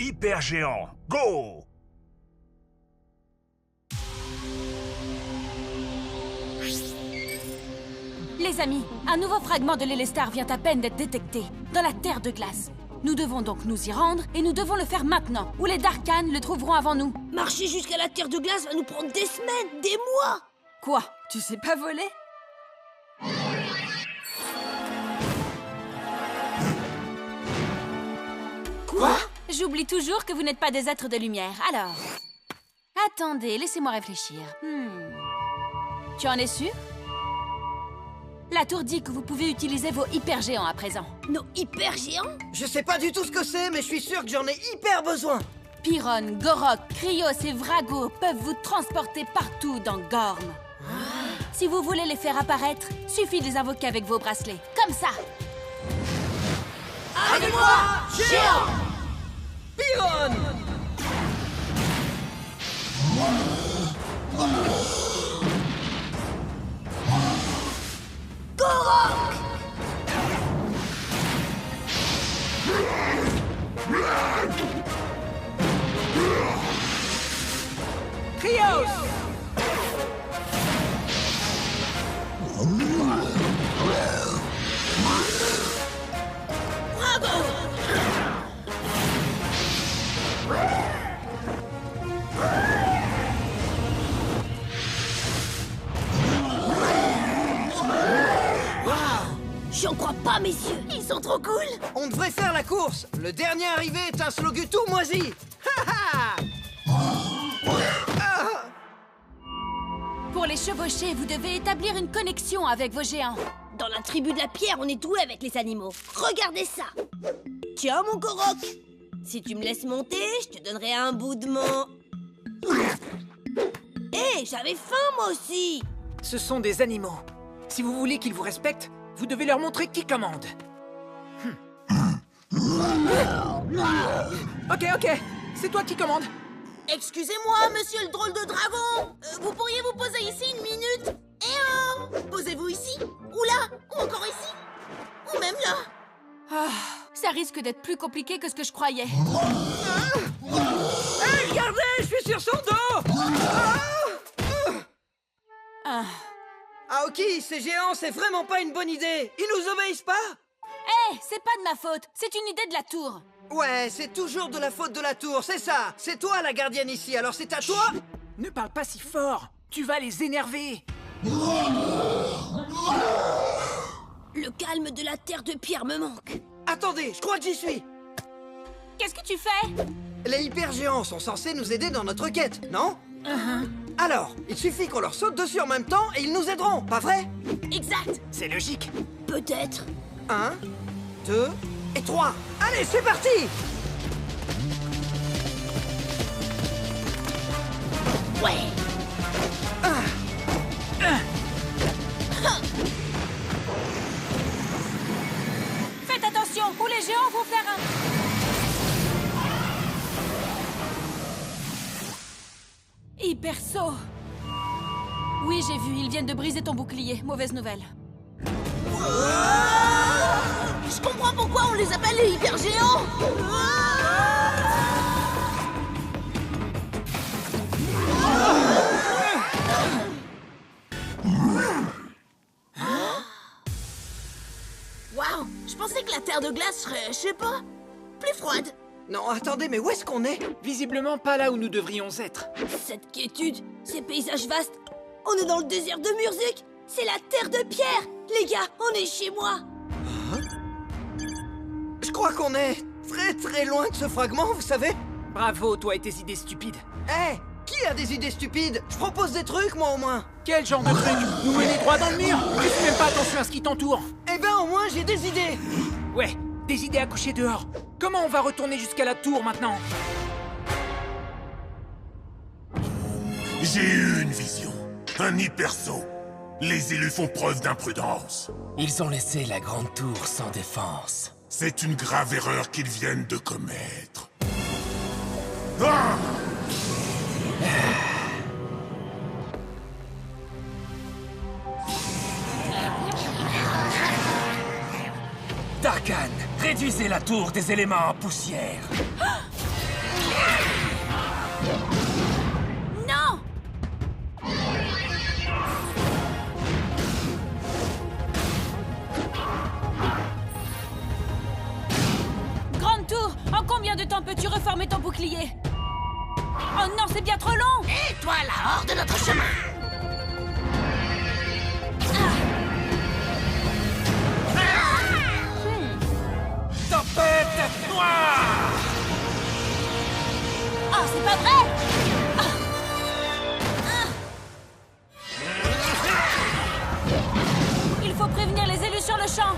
hyper géant. Go! Les amis, un nouveau fragment de l'Élestar vient à peine d'être détecté, dans la Terre de glace. Nous devons donc nous y rendre, et nous devons le faire maintenant, ou les Darkhan le trouveront avant nous. Marcher jusqu'à la Terre de glace va nous prendre des semaines, des mois. Quoi? Tu sais pas voler? Quoi? J'oublie toujours que vous n'êtes pas des êtres de lumière, alors... Attendez, laissez-moi réfléchir. Tu en es sûr? La tour dit que vous pouvez utiliser vos hyper-géants à présent. Nos hyper géants? Je sais pas du tout ce que c'est, mais je suis sûr que j'en ai hyper besoin. Pyron, Gorok, Kryos et Vrago peuvent vous transporter partout dans Gorm. Si vous voulez les faire apparaître, suffit de les invoquer avec vos bracelets. Comme ça! Allez-moi, géant! Pyron! Gorok! Kryos! J'en crois pas, messieurs. Ils sont trop cool. On devrait faire la course. Le dernier arrivé est un slogu tout moisi. Ha ha! Pour les chevaucher, vous devez établir une connexion avec vos géants. Dans la tribu de la pierre, on est doué avec les animaux. Regardez ça. Tiens, mon Gorok. Si tu me laisses monter, je te donnerai un bout de mon... Hé, j'avais faim, moi aussi. Ce sont des animaux. Si vous voulez qu'ils vous respectent, vous devez leur montrer qui commande. Ok, c'est toi qui commandes. Excusez-moi, monsieur le drôle de dragon. Vous pourriez vous poser ici une minute? Eh oh! Posez-vous ici, ou là, ou encore ici, ou même là. Ah, ça risque d'être plus compliqué que ce que je croyais. Hey, regardez, je suis sur son dos. Ah. Aoki, ces géants, c'est vraiment pas une bonne idée. Ils nous obéissent pas? Hé, c'est pas de ma faute, c'est une idée de la tour. Ouais, c'est toujours de la faute de la tour, c'est ça. C'est toi la gardienne ici, alors c'est à toi. Ne parle pas si fort. Tu vas les énerver. Le calme de la terre de pierre me manque. Attendez, je crois que j'y suis. Qu'est-ce que tu fais? Les hyper-géants sont censés nous aider dans notre quête, non? Alors, il suffit qu'on leur saute dessus en même temps et ils nous aideront, pas vrai? Exact. C'est logique. Peut-être. 1, 2 et 3. Allez, c'est parti! Ouais. Faites attention, ou les géants vont faire un... Hyper saut. Oui, j'ai vu, ils viennent de briser ton bouclier. Mauvaise nouvelle. Je comprends pourquoi on les appelle les hyper géants. Waouh, je pensais que la terre de glace serait, je sais pas, plus froide. Non, attendez, mais où est-ce qu'on est? Visiblement pas là où nous devrions être. Cette quiétude, ces paysages vastes. On est dans le désert de Murzik. C'est la terre de pierre. Les gars, on est chez moi. Je crois qu'on est très très loin de ce fragment, vous savez? Bravo, toi et tes idées stupides. Eh, qui a des idées stupides? Je propose des trucs, moi, au moins. Quel genre de truc? Nous mener droit dans le mur? Tu fais même pas attention à ce qui t'entoure. Eh ben, au moins, j'ai des idées. Ouais, des idées à coucher dehors. Comment on va retourner jusqu'à la tour maintenant? J'ai eu une vision. Un hyper-saut. Les élus font preuve d'imprudence. Ils ont laissé la grande tour sans défense. C'est une grave erreur qu'ils viennent de commettre. Ah! Darkhan, réduisez la tour des éléments en poussière. Attends, peux-tu reformer ton bouclier? Oh non, c'est bien trop long! Et toi, là, hors de notre chemin! Tempête noire! Oh, c'est pas vrai! Il faut prévenir les élus sur le champ!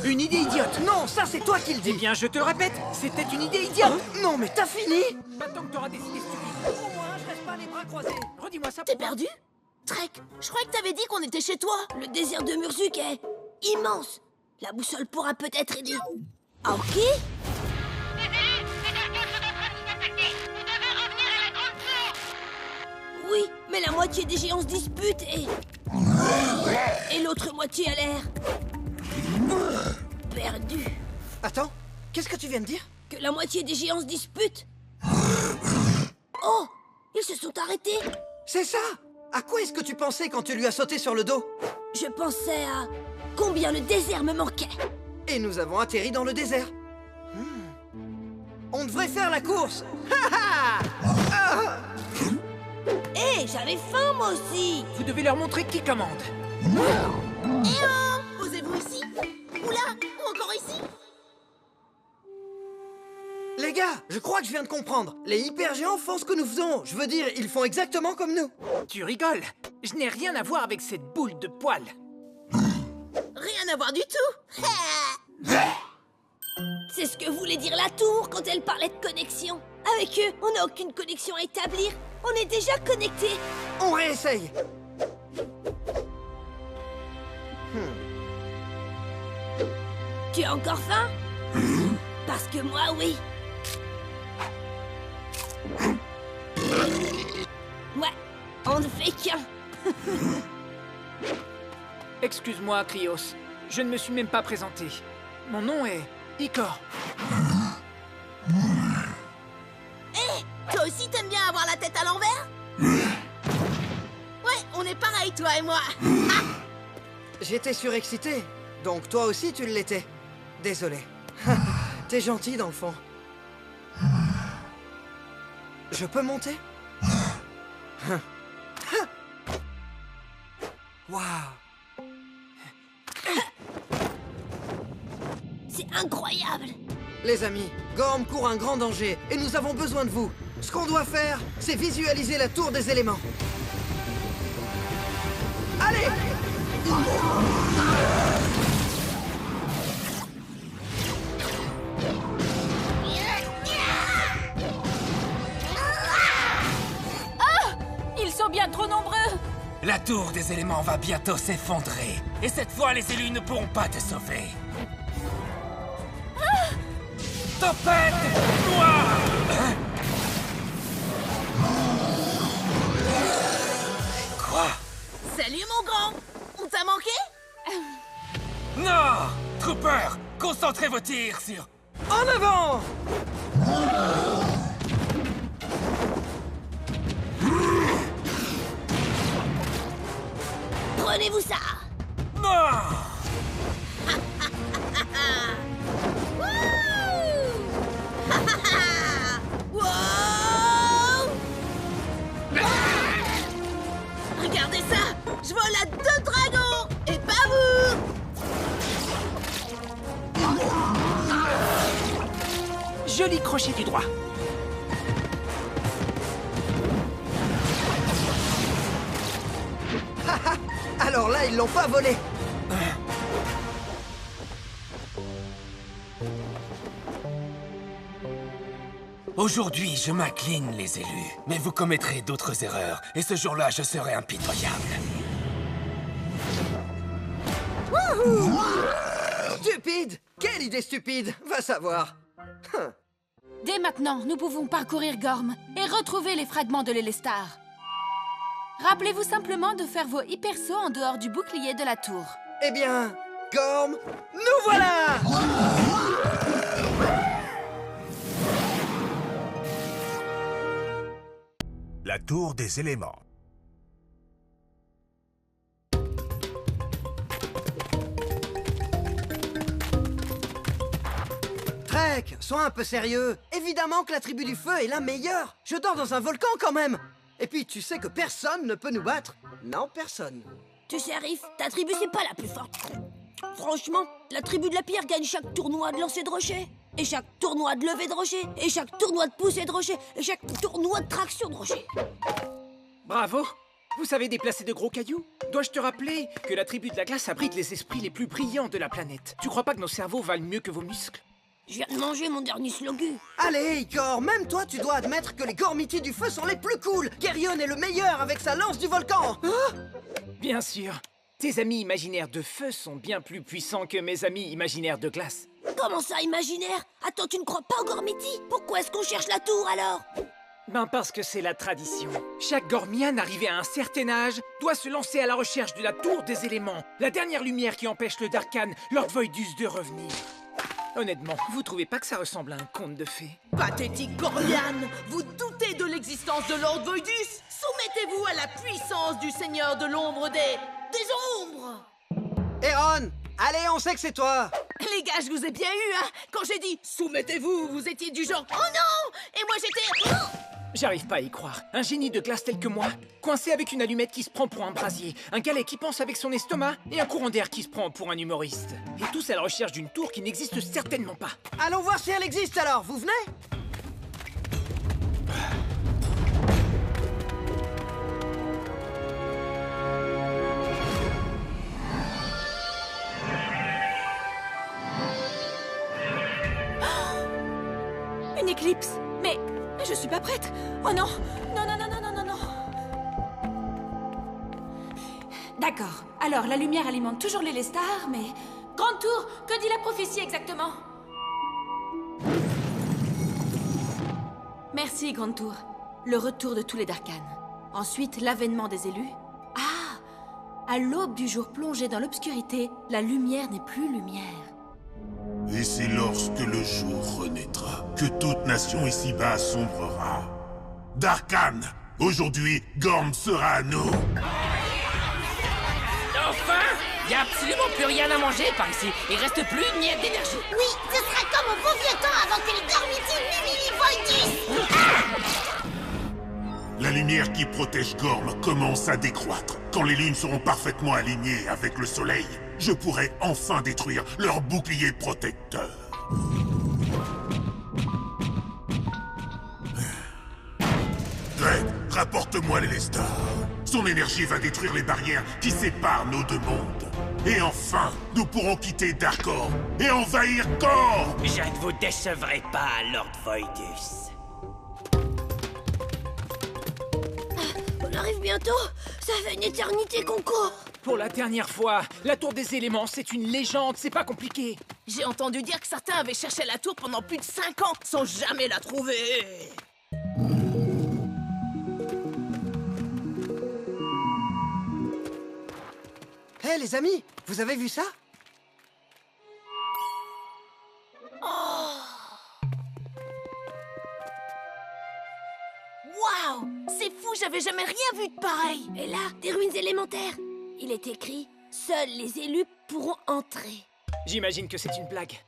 Une idée idiote. Non, ça c'est toi qui le Eh dis. bien, je te le répète, c'était une idée idiote. Non, mais t'as fini? Maintenant que t'auras décidé stupide. Au moins, je reste pas les bras croisés. Redis-moi ça T'es pour voir. perdu? Trek, je croyais que t'avais dit qu'on était chez toi. Le désert de Murzuk est immense. La boussole pourra peut-être aider. Ah, ok? Oui, mais la moitié des géants se disputent et l'autre moitié a l'air perdue. Attends, qu'est-ce que tu viens de dire? Que la moitié des géants se disputent. Oh, ils se sont arrêtés. C'est ça! À quoi est-ce que tu pensais quand tu lui as sauté sur le dos? Je pensais à combien le désert me manquait. Et nous avons atterri dans le désert. On devrait faire la course! Hé, j'avais faim moi aussi. Vous devez leur montrer qui commande. Eh oh, posez-vous ici. Ou là, ou encore ici. Les gars, je crois que je viens de comprendre. Les hypergéants font ce que nous faisons. Je veux dire, ils font exactement comme nous. Tu rigoles. Je n'ai rien à voir avec cette boule de poil. Rien à voir du tout. C'est ce que voulait dire la tour quand elle parlait de connexion. Avec eux, on n'a aucune connexion à établir. On est déjà connectés. On réessaye. Tu as encore faim? Parce que moi, oui. Ouais, on ne fait qu'un. Excuse-moi, Krios. Je ne me suis même pas présenté. Mon nom est Icor. Toi aussi, t'aimes bien avoir la tête à l'envers? Ouais, on est pareil, toi et moi. J'étais surexcité, donc toi aussi tu l'étais. Désolé. T'es gentil dans le fond. Je peux monter? Waouh! C'est incroyable. Les amis, Gorm court un grand danger et nous avons besoin de vous. Ce qu'on doit faire, c'est visualiser la tour des éléments. Allez! Ils sont bien trop nombreux! La tour des éléments va bientôt s'effondrer. Et cette fois, les élus ne pourront pas te sauver. Tempête noire! Quoi? Salut, mon grand. On t'a manqué? Non! Trooper, concentrez vos tirs sur... En avant! Prenez-vous ça. Non! Wow! Regardez ça! Je vole à 2 dragons! Et pas vous! Joli crochet du droit. Alors là, ils l'ont pas volé. Aujourd'hui, je m'incline, les élus. Mais vous commettrez d'autres erreurs. Et ce jour-là, je serai impitoyable. Stupide! Quelle idée stupide! Va savoir. Dès maintenant, nous pouvons parcourir Gorm et retrouver les fragments de l'Élestar. Rappelez-vous simplement de faire vos hypersauts en dehors du bouclier de la tour. Eh bien, Gorm, nous voilà! La tour des éléments. Shrek, sois un peu sérieux. Évidemment que la tribu du feu est la meilleure. Je dors dans un volcan quand même. Et puis, tu sais que personne ne peut nous battre. Non, personne. Tu sais, Riff, ta tribu, c'est pas la plus forte. Franchement, la tribu de la pierre gagne chaque tournoi de lancer de rocher. Et chaque tournoi de lever de rocher. Et chaque tournoi de poussée de rocher. Et chaque tournoi de traction de rocher. Bravo! Vous savez déplacer de gros cailloux? Dois-je te rappeler que la tribu de la glace abrite les esprits les plus brillants de la planète? Tu crois pas que nos cerveaux valent mieux que vos muscles? Je viens de manger mon dernier slogu. Allez, Igor, même toi, tu dois admettre que les Gormiti du feu sont les plus cool. Geryon est le meilleur avec sa lance du volcan. Bien sûr. Tes amis imaginaires de feu sont bien plus puissants que mes amis imaginaires de glace. Comment ça, imaginaire? Attends, tu ne crois pas aux Gormiti? Pourquoi est-ce qu'on cherche la tour, alors? Ben parce que c'est la tradition. Chaque Gormian arrivé à un certain âge doit se lancer à la recherche de la tour des éléments, la dernière lumière qui empêche le Darkhan, Lord Voidus, de revenir. Honnêtement, vous trouvez pas que ça ressemble à un conte de fées? Pathétique Gormian! Vous doutez de l'existence de Lord Voidus? Soumettez-vous à la puissance du Seigneur de l'ombre des ombres! Eron, allez, on sait que c'est toi. Les gars, je vous ai bien eu, hein! Quand j'ai dit « soumettez-vous », vous étiez du genre « oh non !» Et moi j'étais « oh !» J'arrive pas à y croire. Un génie de glace tel que moi, coincé avec une allumette qui se prend pour un brasier, un galet qui pense avec son estomac et un courant d'air qui se prend pour un humoriste. Et tous à la recherche d'une tour qui n'existe certainement pas. Allons voir si elle existe alors, vous venez? Une éclipse. Mais je suis pas prête. Oh non. Non, non, non, non, non, non, non. D'accord. Alors, la lumière alimente toujours les stars, mais... Grande tour, que dit la prophétie exactement? Merci, Grande tour. Le retour de tous les Darkhan. Ensuite, l'avènement des élus. Ah! À l'aube du jour plongé dans l'obscurité, la lumière n'est plus lumière. Et c'est lorsque le jour renaîtra que toute nation ici-bas sombrera. Darkhan, aujourd'hui, Gorm sera à nous. Enfin! Y a absolument plus rien à manger par ici. Il reste plus une miette d'énergie. Oui, ce sera comme au bon vieux temps avant que les Gormiti Voidus. La lumière qui protège Gorm commence à décroître. Quand les lunes seront parfaitement alignées avec le soleil, je pourrai enfin détruire leur bouclier protecteur. Greg, rapporte-moi l'Elestar. Son énergie va détruire les barrières qui séparent nos deux mondes. Et enfin, nous pourrons quitter Darkor et envahir Kor. Je ne vous décevrai pas, Lord Voidus. On arrive bientôt. Ça fait une éternité qu'on court. Pour la dernière fois, la tour des éléments, c'est une légende, c'est pas compliqué. J'ai entendu dire que certains avaient cherché la tour pendant plus de 5 ans sans jamais la trouver. Hé, les amis, vous avez vu ça? Waouh! C'est fou, j'avais jamais rien vu de pareil. Et là, des ruines élémentaires. Il est écrit « Seuls les élus pourront entrer ». J'imagine que c'est une blague.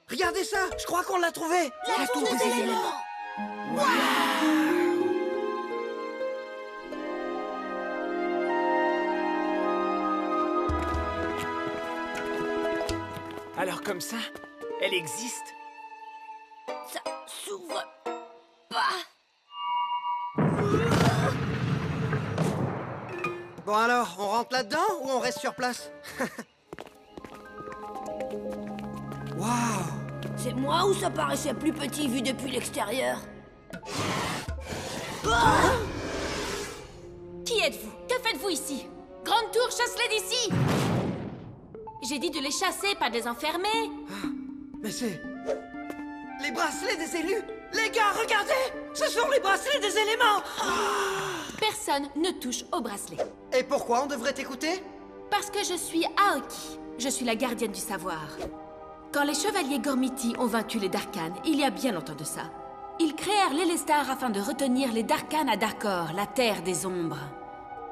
Regardez ça, je crois qu'on l'a trouvé. La tour des éléments. Alors comme ça, elle existe? Ça s'ouvre pas. Bon alors, on rentre là-dedans ou on reste sur place? Waouh! C'est moi ou ça paraissait plus petit vu depuis l'extérieur? Qui êtes-vous? Que faites-vous ici? Grande tour, chasse-les d'ici! J'ai dit de les chasser, pas de les enfermer. Mais c'est... les bracelets des élus! Les gars, regardez! Ce sont les bracelets des éléments! Personne ne touche au bracelet. Et pourquoi on devrait t'écouter? Parce que je suis Aoki. Je suis la gardienne du savoir. Quand les chevaliers Gormiti ont vaincu les Darkhan, il y a bien longtemps de ça, Ils créèrent l'Elestar afin de retenir les Darkans à Darkor, la terre des ombres.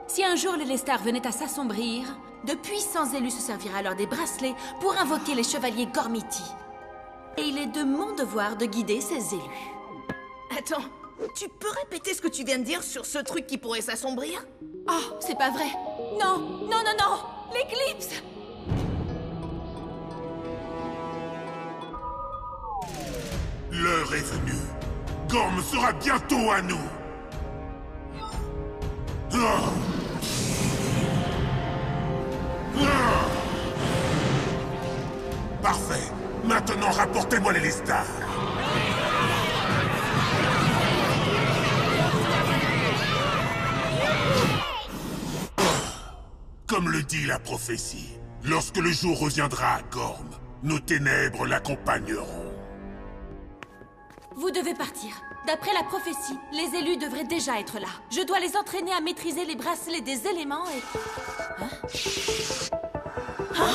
Si un jour l'Elestar venait à s'assombrir, de puissants élus se serviraient alors des bracelets pour invoquer les chevaliers Gormiti. Et il est de mon devoir de guider ces élus. Attends, tu peux répéter ce que tu viens de dire sur ce truc qui pourrait s'assombrir? Oh, c'est pas vrai. Non, non, non, non. L'éclipse. L'heure est venue. Gorm sera bientôt à nous. Ah. Ah. Parfait. Maintenant, rapportez-moi les Lestar. Comme le dit la prophétie, lorsque le jour reviendra à Gorm, nos ténèbres l'accompagneront. Vous devez partir. D'après la prophétie, les élus devraient déjà être là. Je dois les entraîner à maîtriser les bracelets des éléments et... Hein? Hein?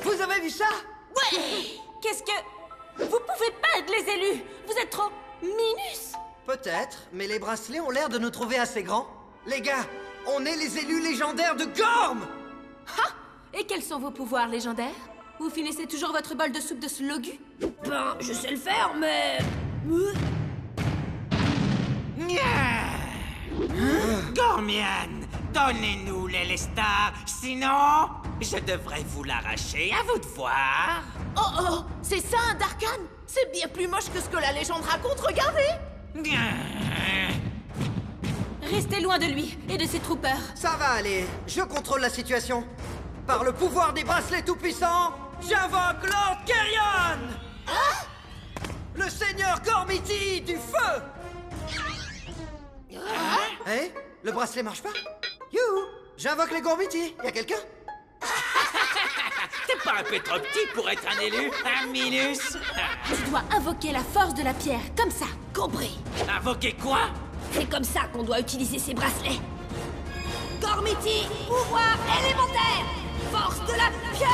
Vous avez vu ça? Ouais! Qu'est-ce que... Vous pouvez pas être les élus! Vous êtes trop... minus! Peut-être, mais les bracelets ont l'air de nous trouver assez grands. Les gars, on est les élus légendaires de Gorm! Ha! Et quels sont vos pouvoirs légendaires? Vous finissez toujours votre bol de soupe de slogu? Ben, je sais le faire, mais... Gormian, donnez-nous l'Elestar, sinon je devrais vous l'arracher, à vous de voir. Oh oh, c'est ça un Darkan? C'est bien plus moche que ce que la légende raconte, regardez! Restez loin de lui et de ses troopers. Ça va aller, je contrôle la situation. Par le pouvoir des bracelets tout-puissants, j'invoque Lord Kerion! Le seigneur Gormiti du feu! Eh? Le bracelet marche pas? Youhou! J'invoque les Gormiti, y'a quelqu'un? T'es pas un peu trop petit pour être un élu, un minus? Tu dois invoquer la force de la pierre, comme ça. Compris. Invoquer quoi? C'est comme ça qu'on doit utiliser ces bracelets. Gormiti, pouvoir élémentaire, force de la pierre!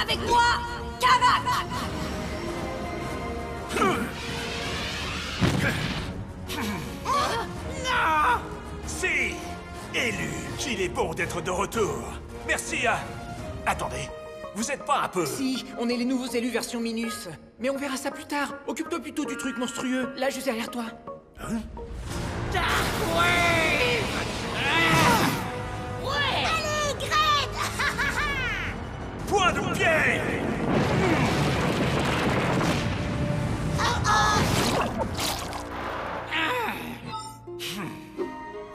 Avec moi, Karak! Non! Si! Élu, il est bon d'être de retour. Merci à... Attendez, vous êtes pas un peu... Si, on est les nouveaux élus version Minus. Mais on verra ça plus tard. Occupe-toi plutôt du truc monstrueux, là juste derrière toi. Hein? Ouais! Allez, Gred! Point de pied!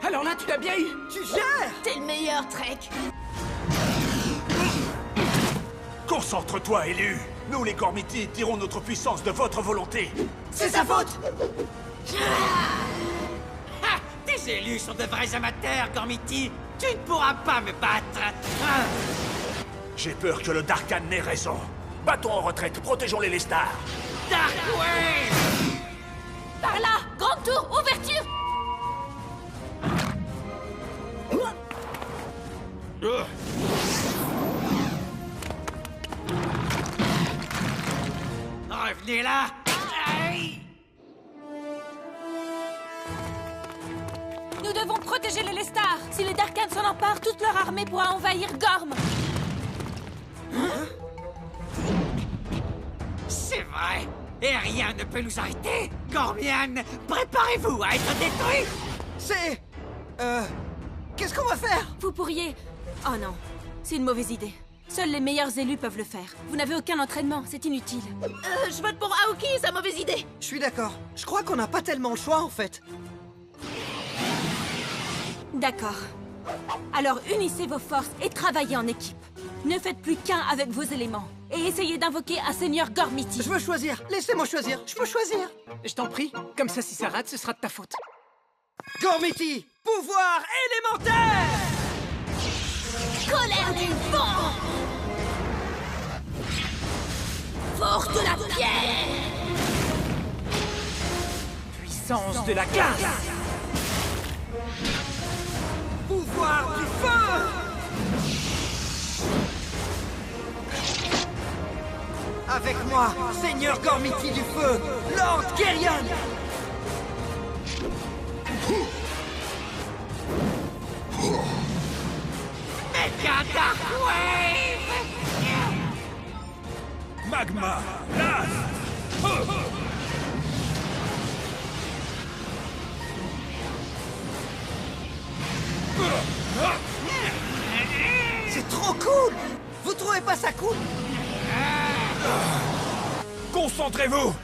Alors là, tu l'as bien eu. Tu gères! T'es le meilleur, Trek! Concentre-toi, élu. Nous, les Gormiti, tirons notre puissance de votre volonté. C'est sa faute! Ah, tes élus sont de vrais amateurs, Gormiti. Tu ne pourras pas me battre. J'ai peur que le Darkan n'ait raison. Battons en retraite, protégeons les Lestar. Darkwave! Par là! Grande tour, ouverture! Revenez là! Aïe! Nous devons protéger les Lestar! Si les Darkans s'en emparent, toute leur armée pourra envahir Gorm! C'est vrai! Et rien ne peut nous arrêter! Gormian, préparez-vous à être détruit! C'est... Qu'est-ce qu'on va faire? Vous pourriez... Oh non, c'est une mauvaise idée. Seuls les meilleurs élus peuvent le faire. Vous n'avez aucun entraînement, c'est inutile. Je vote pour Aoki, sa mauvaise idée. Je suis d'accord. Je crois qu'on n'a pas tellement le choix, en fait. D'accord. Alors unissez vos forces et travaillez en équipe. Ne faites plus qu'un avec vos éléments. Et essayez d'invoquer un seigneur Gormiti. Je veux choisir. Laissez-moi choisir. Je veux choisir. Je t'en prie, comme ça si ça rate, ce sera de ta faute. Gormiti, pouvoir élémentaire! Colère du vent! Force de la pierre! Puissance de la glace! Pouvoir du feu! Avec moi, Seigneur Gormiti du feu, Lord Geryon! Mega Dark Wave! Magma Blast! C'est trop cool! Vous trouvez pas ça cool? Concentrez-vous!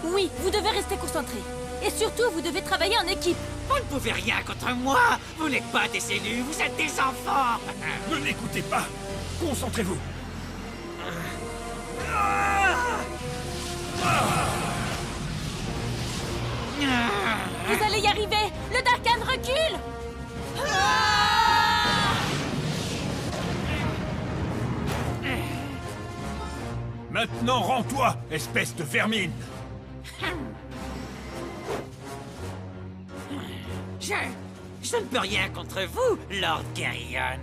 Oui, vous devez rester concentré. Et surtout, vous devez travailler en équipe. Vous ne pouvez rien contre moi! Vous n'êtes pas des élus, vous êtes des enfants! Ne l'écoutez pas! Concentrez-vous! Vous allez y arriver. Le Darkan recule. Maintenant, rends-toi, espèce de vermine! Je ne peux rien contre vous, Lord Geryon.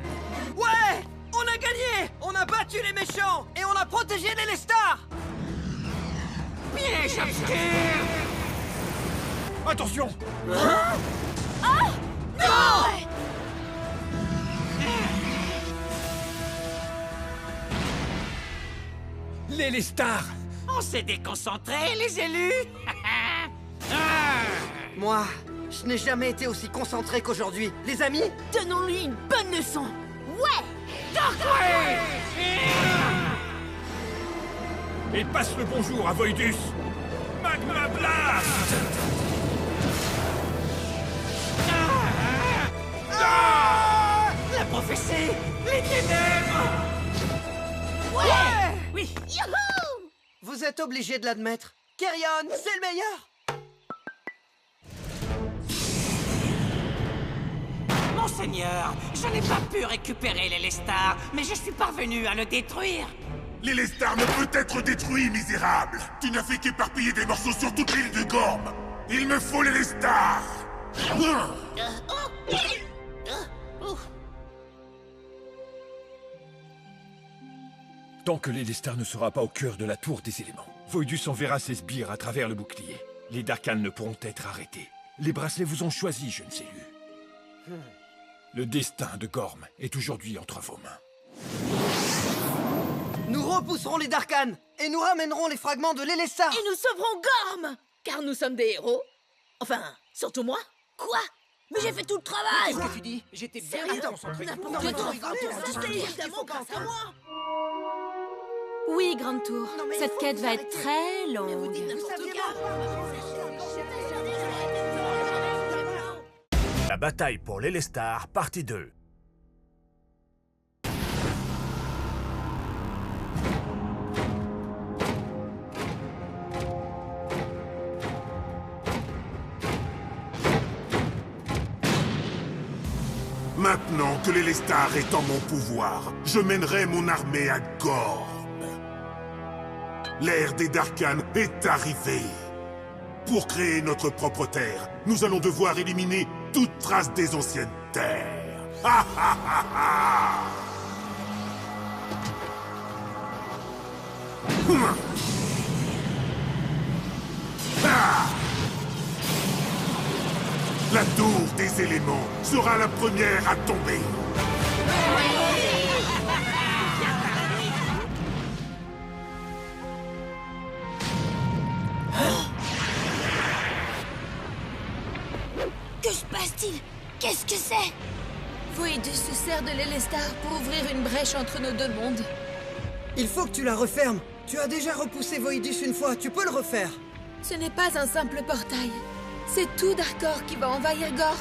Ouais! On a gagné! On a battu les méchants! Et on a protégé les Lestar! Piège obscur! Attention! Les Lestar! On s'est déconcentrés, les élus! Moi, je n'ai jamais été aussi concentré qu'aujourd'hui. Les amis, Donnons-lui une bonne leçon! Ouais! Et passe le bonjour à Voidus! Magma Blast! La prophétie! Les ténèbres! Ouais! Oui! Youhou! vous êtes obligé de l'admettre. Geryon, c'est le meilleur! Monseigneur, je n'ai pas pu récupérer les Lestar, mais je suis parvenu à le détruire. Les Lestar ne peut être détruit, misérable. Tu n'as fait qu'éparpiller des morceaux sur toute l'île de Gorm. Il me faut les Lestar. Tant que l'Élestar ne sera pas au cœur de la tour des éléments, Voidus enverra ses sbires à travers le bouclier. Les Darkan ne pourront être arrêtés. Les bracelets vous ont choisi, jeunes élus. Le destin de Gorm est aujourd'hui entre vos mains. Nous repousserons les Darkan et nous ramènerons les fragments de l'Élestar. Et nous sauverons Gorm! Car nous sommes des héros. Enfin, surtout moi. Quoi? Mais j'ai fait tout le travail! Qu'est-ce que tu dis? J'étais bien concentré. N'importe quoi. C'est évidemment grâce à moi. Oui, Grande Tour. Cette quête va être très longue. La bataille pour l'Élestar, partie 2. Maintenant que l'Élestar est en mon pouvoir, je mènerai mon armée à Gorm. L'ère des Darkan est arrivée. Pour créer notre propre terre, nous allons devoir éliminer toute trace des anciennes terres. Ha ha ha ha! Ah! La tour des éléments sera la première à tomber. Que se passe-t-il? Qu'est-ce que c'est? Voidus se sert de l'Elestar pour ouvrir une brèche entre nos deux mondes. Il faut que tu la refermes. Tu as déjà repoussé Voidus une fois, tu peux le refaire. Ce n'est pas un simple portail. C'est tout Darkor qui va envahir Gorm.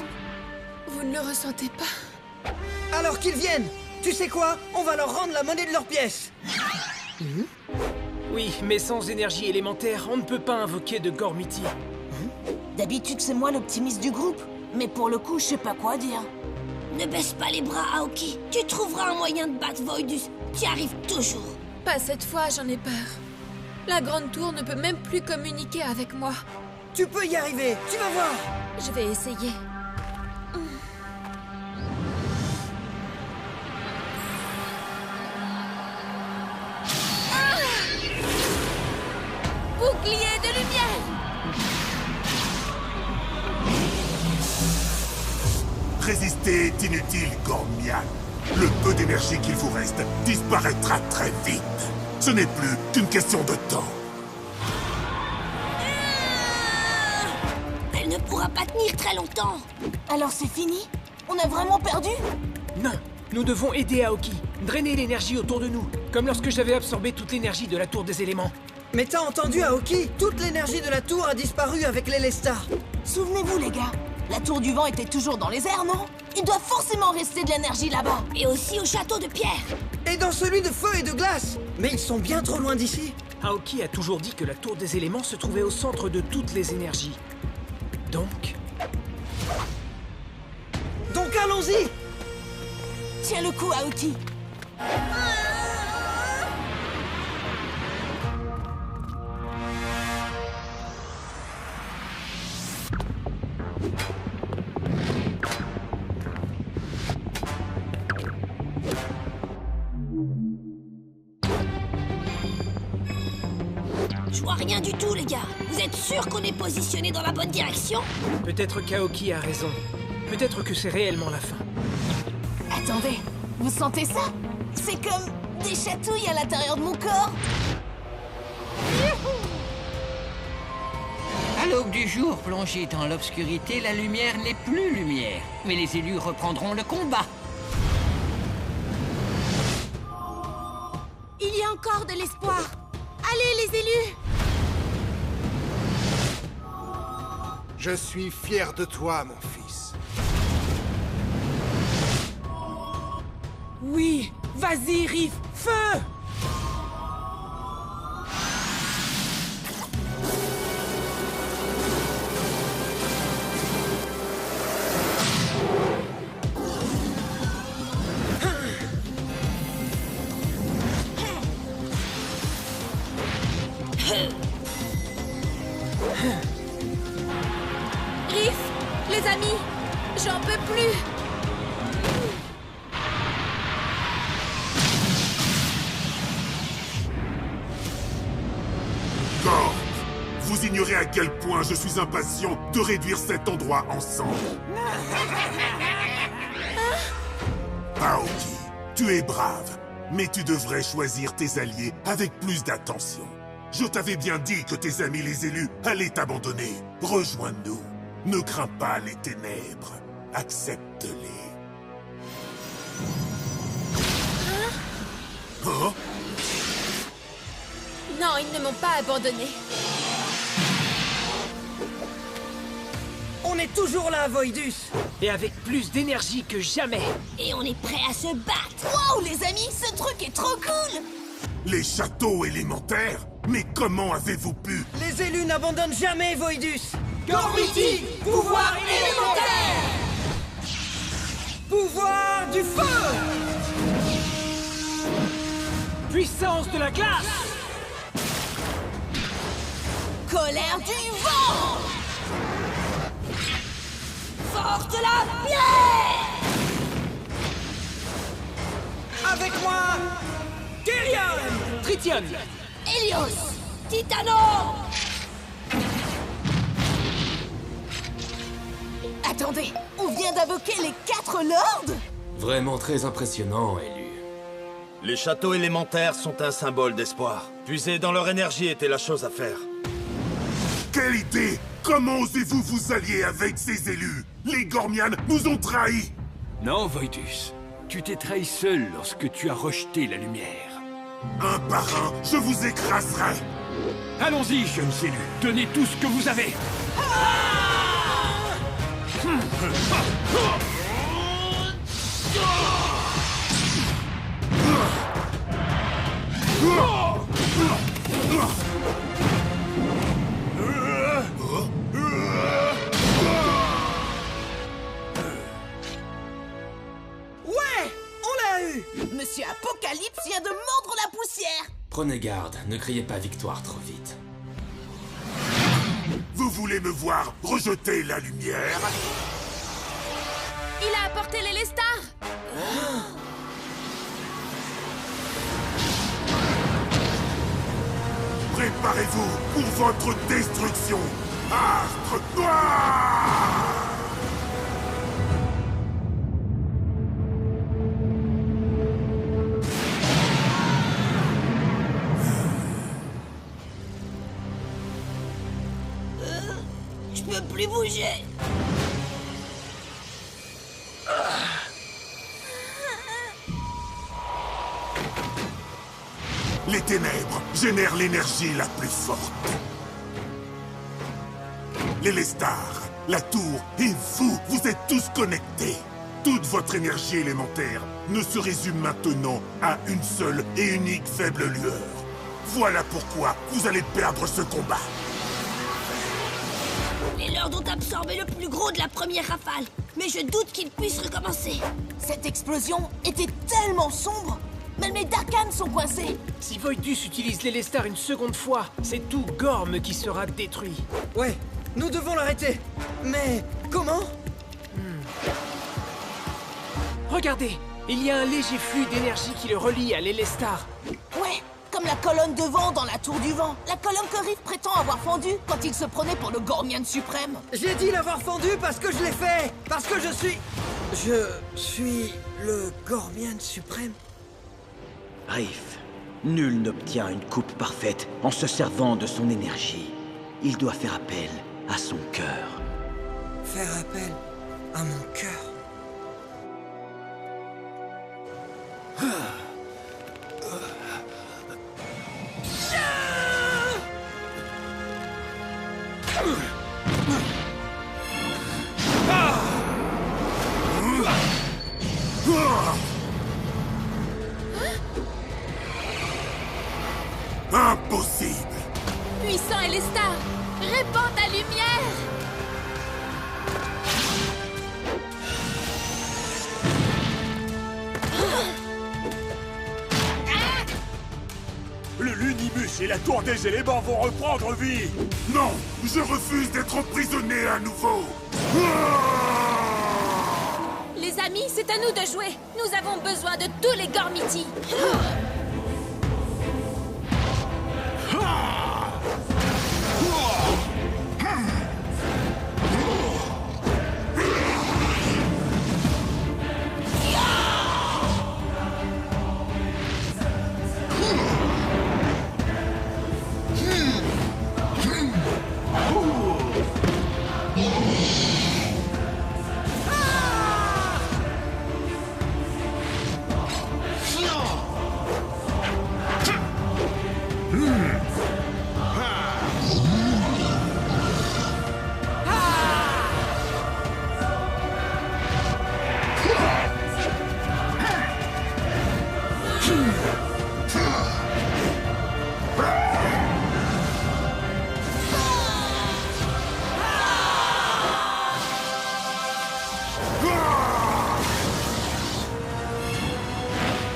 Vous ne le ressentez pas? Alors qu'ils viennent! Tu sais quoi? On va leur rendre la monnaie de leurs pièces. Oui, mais sans énergie élémentaire, on ne peut pas invoquer de Gormiti. D'habitude, c'est moi l'optimiste du groupe. Mais pour le coup, je sais pas quoi dire. Ne baisse pas les bras, Aoki. Tu trouveras un moyen de battre Voidus. Tu y arrives toujours. Pas cette fois, j'en ai peur. La Grande Tour ne peut même plus communiquer avec moi. Tu peux y arriver, tu vas voir. Je vais essayer. Bouclier de lumière! Résister est inutile, Gormian. Le peu d'énergie qu'il vous reste disparaîtra très vite. Ce n'est plus qu'une question de temps. Elle ne pourra pas tenir très longtemps. Alors c'est fini? On a vraiment perdu? Non, nous devons aider Aoki, drainer l'énergie autour de nous, comme lorsque j'avais absorbé toute l'énergie de la Tour des Éléments. Mais t'as entendu, Aoki? Toute l'énergie de la tour a disparu avec l'Elestar. Souvenez-vous, les gars, la Tour du Vent était toujours dans les airs, non? Il doit forcément rester de l'énergie là-bas. Et aussi au château de pierre. Et dans celui de feu et de glace. Mais ils sont bien trop loin d'ici. Aoki a toujours dit que la Tour des Éléments se trouvait au centre de toutes les énergies. Donc allons-y! Tiens le coup, Aoki. Je vois rien du tout, les gars. Vous êtes sûrs qu'on est positionné dans la bonne direction? peut-être qu'Aoki a raison. Peut-être que c'est réellement la fin. Attendez, vous sentez ça? C'est comme des chatouilles à l'intérieur de mon corps. À l'aube du jour, plongé dans l'obscurité, la lumière n'est plus lumière. Mais les élus reprendront le combat. Il y a encore de l'espoir. Allez, les élus! Je suis fier de toi, mon fils. Oui! Vas-y, Riff! Feu! Riff, les amis, j'en peux plus. Gorm, vous ignorez à quel point je suis impatient de réduire cet endroit ensemble. Aoki, tu es brave, mais tu devrais choisir tes alliés avec plus d'attention. Je t'avais bien dit que tes amis les élus allaient t'abandonner. Rejoins-nous. Ne crains pas les ténèbres. Accepte-les. Hein? Non, ils ne m'ont pas abandonné. On est toujours là, Voidus. Et avec plus d'énergie que jamais. Et on est prêt à se battre. Wow, les amis, ce truc est trop cool. Les châteaux élémentaires? Mais comment avez-vous pu? Les élus n'abandonnent jamais, Voidus. Gormiti, pouvoir élémentaire. Pouvoir du feu. Puissance de la glace. Colère du vent. Force de la pierre. Avec moi, Kyrian. Tritium. Helios. Titano. Attendez, on vient d'invoquer les 4 lords? Vraiment très impressionnant, élu. Les châteaux élémentaires sont un symbole d'espoir. Puiser dans leur énergie était la chose à faire. Quelle idée! Comment osez-vous vous allier avec ces élus? Les Gormian nous ont trahis! Non, Voidus. Tu t'es trahi seul lorsque tu as rejeté la lumière. Un par un, je vous écraserai. Allons-y, jeunes élus. Donnez tout ce que vous avez. Ouais, on l'a eu. Monsieur Apocalypse vient de mordre la poussière. Prenez garde, ne criez pas victoire trop vite. Vous voulez me voir rejeter la lumière? Il a apporté les Lestar. Préparez-vous pour votre destruction, Astre Noir! Je peux plus bouger. Les ténèbres génèrent l'énergie la plus forte. Les Lestar, la tour et vous, vous êtes tous connectés. Toute votre énergie élémentaire ne se résume maintenant à une seule et unique faible lueur. Voilà pourquoi vous allez perdre ce combat. Les Lords ont absorbé le plus gros de la première rafale, mais je doute qu'ils puissent recommencer. Cette explosion était tellement sombre. Même les Darkans sont coincés. Si Voidus utilise les Lestar une seconde fois, c'est tout Gorm qui sera détruit. Ouais, nous devons l'arrêter. Mais comment? Regardez, il y a un léger flux d'énergie qui le relie à l'Elestar. Ouais, comme la colonne de vent dans la tour du vent. La colonne que Riff prétend avoir fendue quand il se prenait pour le Gormian suprême. J'ai dit l'avoir fendu parce que je l'ai fait. Parce que je suis le Gormian suprême. Riff, nul n'obtient une coupe parfaite en se servant de son énergie. Il doit faire appel à son cœur. Faire appel à mon cœur. Impossible! Puissant Elestar, répands ta lumière. Le Lunimus et la Tour des Éléments vont reprendre vie! Non! Je refuse d'être emprisonné à nouveau! Les amis, c'est à nous de jouer. Nous avons besoin de tous les Gormiti.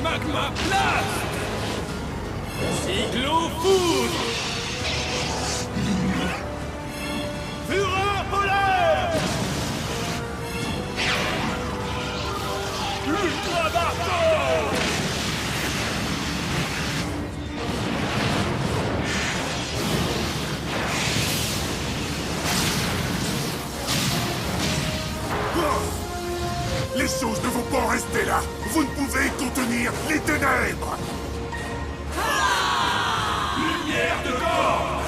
Magma Blast! Cyclo-Foudre! Fureur polaire! Ultra Marteau! Les choses ne vont pas en rester là! Vous ne pouvez contenir les ténèbres! Lumière de corps!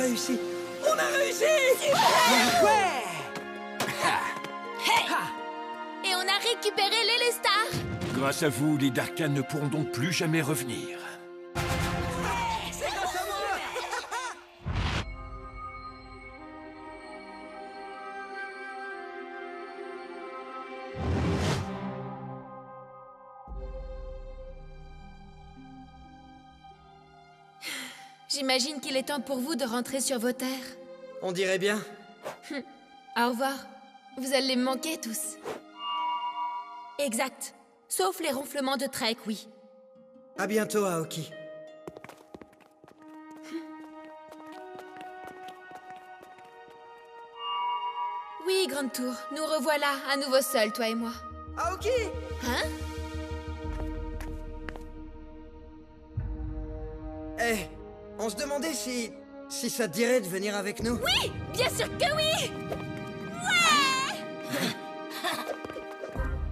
réussi! On a réussi! Ouais! Et on a récupéré l'Élestar! Grâce à vous, les Darkans ne pourront donc plus jamais revenir. C'est grâce à moi! J'imagine qu'il est temps pour vous de rentrer sur vos terres. On dirait bien. Au revoir. Vous allez me manquer tous. Exact. Sauf les ronflements de Trek, oui. À bientôt, Aoki. Oui, Grande Tour. Nous revoilà, à nouveau seuls, toi et moi. Aoki! Hein? Eh, on se demandait si ça te dirait de venir avec nous. Oui! Bien sûr que oui! Ouais!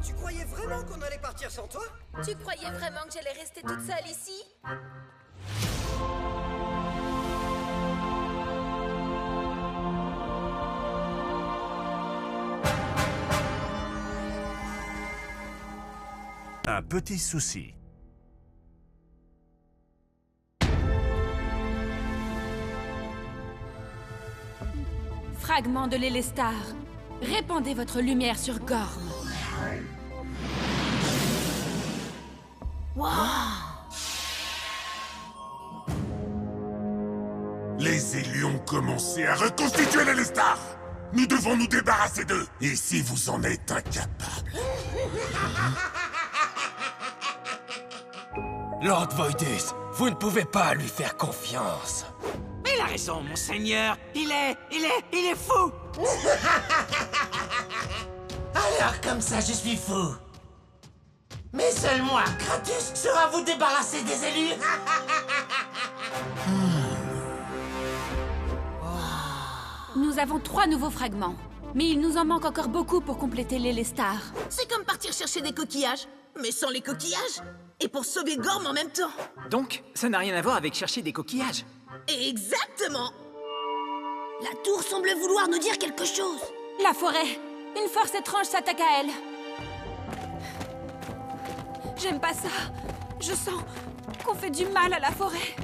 Tu croyais vraiment qu'on allait partir sans toi? Tu croyais vraiment que j'allais rester toute seule ici? Un petit souci. Fragment de l'Élestar. Répandez votre lumière sur Gorm. Wow. Les élus ont commencé à reconstituer l'Élestar. Nous devons nous débarrasser d'eux. Et si vous en êtes incapables? Lord Voidus, vous ne pouvez pas lui faire confiance. Il a raison, monseigneur. Il est fou. Alors comme ça, je suis fou. Mais seul moi, Kratos, saura vous débarrasser des élus. Nous avons 3 nouveaux fragments. Mais il nous en manque encore beaucoup pour compléter l'Élestar. C'est comme partir chercher des coquillages, mais sans les coquillages. Et pour sauver Gorm en même temps. Donc, ça n'a rien à voir avec chercher des coquillages. Exactement. La tour semble vouloir nous dire quelque chose. La forêt. Une force étrange s'attaque à elle. J'aime pas ça. Je sens qu'on fait du mal à la forêt.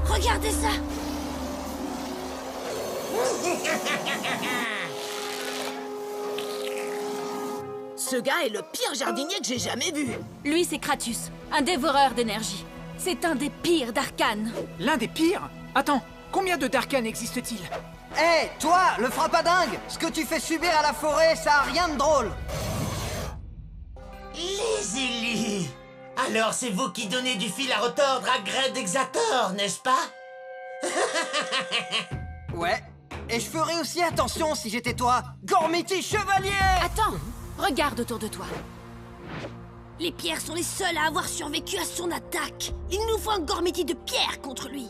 Regardez ça. Ce gars est le pire jardinier que j'ai jamais vu. Lui, c'est Kratos, un dévoreur d'énergie. C'est un des pires d'Arcane. L'un des pires? Attends, combien de Darkans existe-t-il? Hé, toi, le frappadingue! Ce que tu fais subir à la forêt, ça a rien de drôle! Les élus. Alors c'est vous qui donnez du fil à retordre à Gred Exator, n'est-ce pas? Ouais. Et je ferais aussi attention si j'étais toi, Gormiti Chevalier! Attends, regarde autour de toi. Les pierres sont les seules à avoir survécu à son attaque. Il nous faut un Gormiti de pierre contre lui.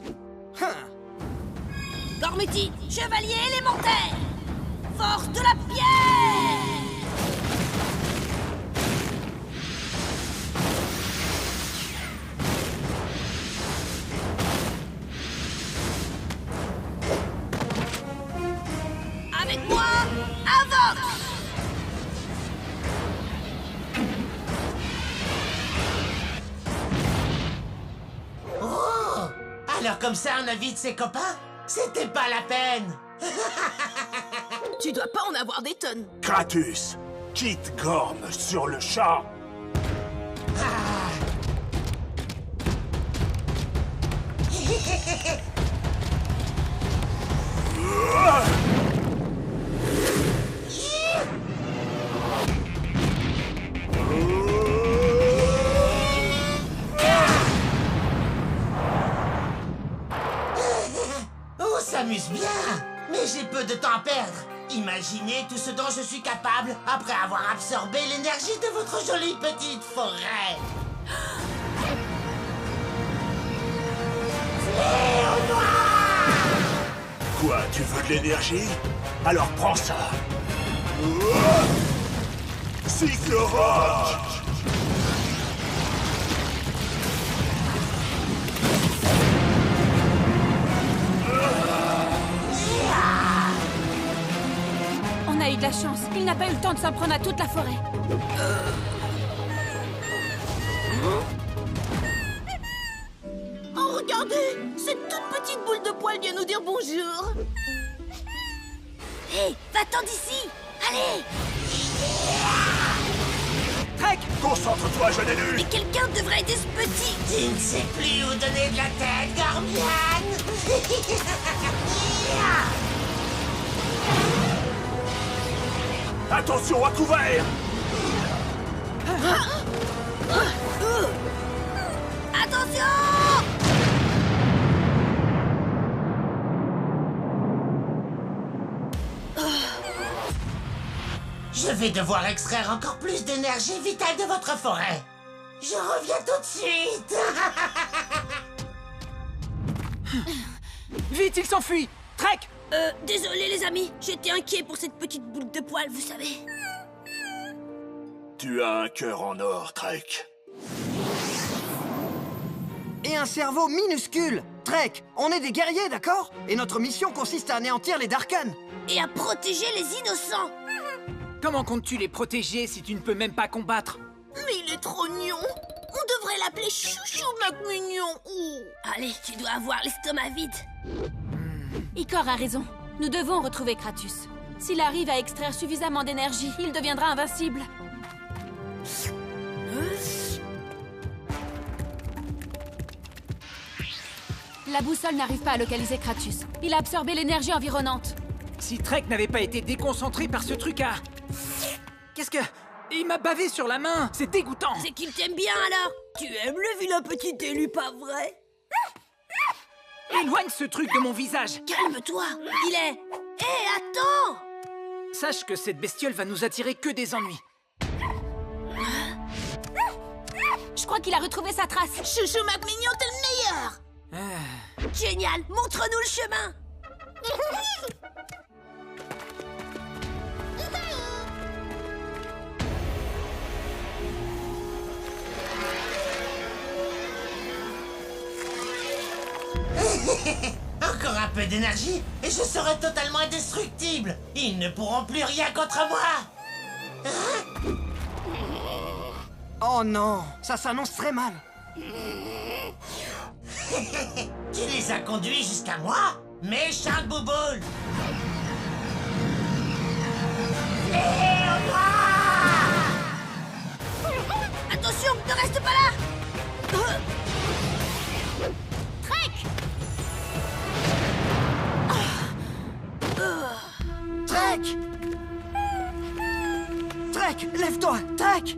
Gormiti, chevalier élémentaire! Force de la pierre! Avec moi, avance! Oh! Alors comme ça, on invite ses copains? C'était pas la peine! Tu dois pas en avoir des tonnes. Kratos, quitte Gorm sur le champ. On s'amuse bien, mais j'ai peu de temps à perdre. Imaginez tout ce dont je suis capable après avoir absorbé l'énergie de votre jolie petite forêt. Fléau noir! Quoi, tu veux de l'énergie? Alors prends ça. Cycle rock! a eu de la chance. Il n'a pas eu le temps de s'en prendre à toute la forêt. Oh, regardez! Cette toute petite boule de poil vient nous dire bonjour. Hé, va-t'en d'ici! Allez! Trek! Concentre-toi, jeune élu! Mais quelqu'un devrait aider ce petit! Tu ne sais plus où donner de la tête, Gormian. Attention, à couvert! Attention! Je vais devoir extraire encore plus d'énergie vitale de votre forêt. Je reviens tout de suite. Vite, il s'enfuit! Trek! Désolé les amis, j'étais inquiet pour cette petite boule de poil, vous savez. Tu as un cœur en or, Trek. Et un cerveau minuscule. Trek, on est des guerriers, d'accord? Et notre mission consiste à anéantir les Darkans. Et à protéger les innocents. Comment comptes-tu les protéger si tu ne peux même pas combattre? Mais il est trop mignon. On devrait l'appeler Chouchou Macmignon. Allez, tu dois avoir l'estomac vide. Icor a raison. Nous devons retrouver Kratos. S'il arrive à extraire suffisamment d'énergie, il deviendra invincible. La boussole n'arrive pas à localiser Kratos. Il a absorbé l'énergie environnante. Si Trek n'avait pas été déconcentré par ce truc à... Qu'est-ce que... Il m'a bavé sur la main. C'est dégoûtant. C'est qu'il t'aime bien alors. Tu aimes le vilain petit élu, pas vrai? Éloigne ce truc de mon visage. Calme-toi. Il est... Hé, attends! Sache que cette bestiole va nous attirer que des ennuis. Je crois qu'il a retrouvé sa trace. Chouchou Macmignon, t'es le meilleur. Génial, montre-nous le chemin. Encore un peu d'énergie et je serai totalement indestructible. Ils ne pourront plus rien contre moi. Oh non, ça s'annonce très mal. Tu les as conduits jusqu'à moi, méchant bouboule. Attention, ne reste pas là. Trek! Trek! Trek, lève-toi, Trek!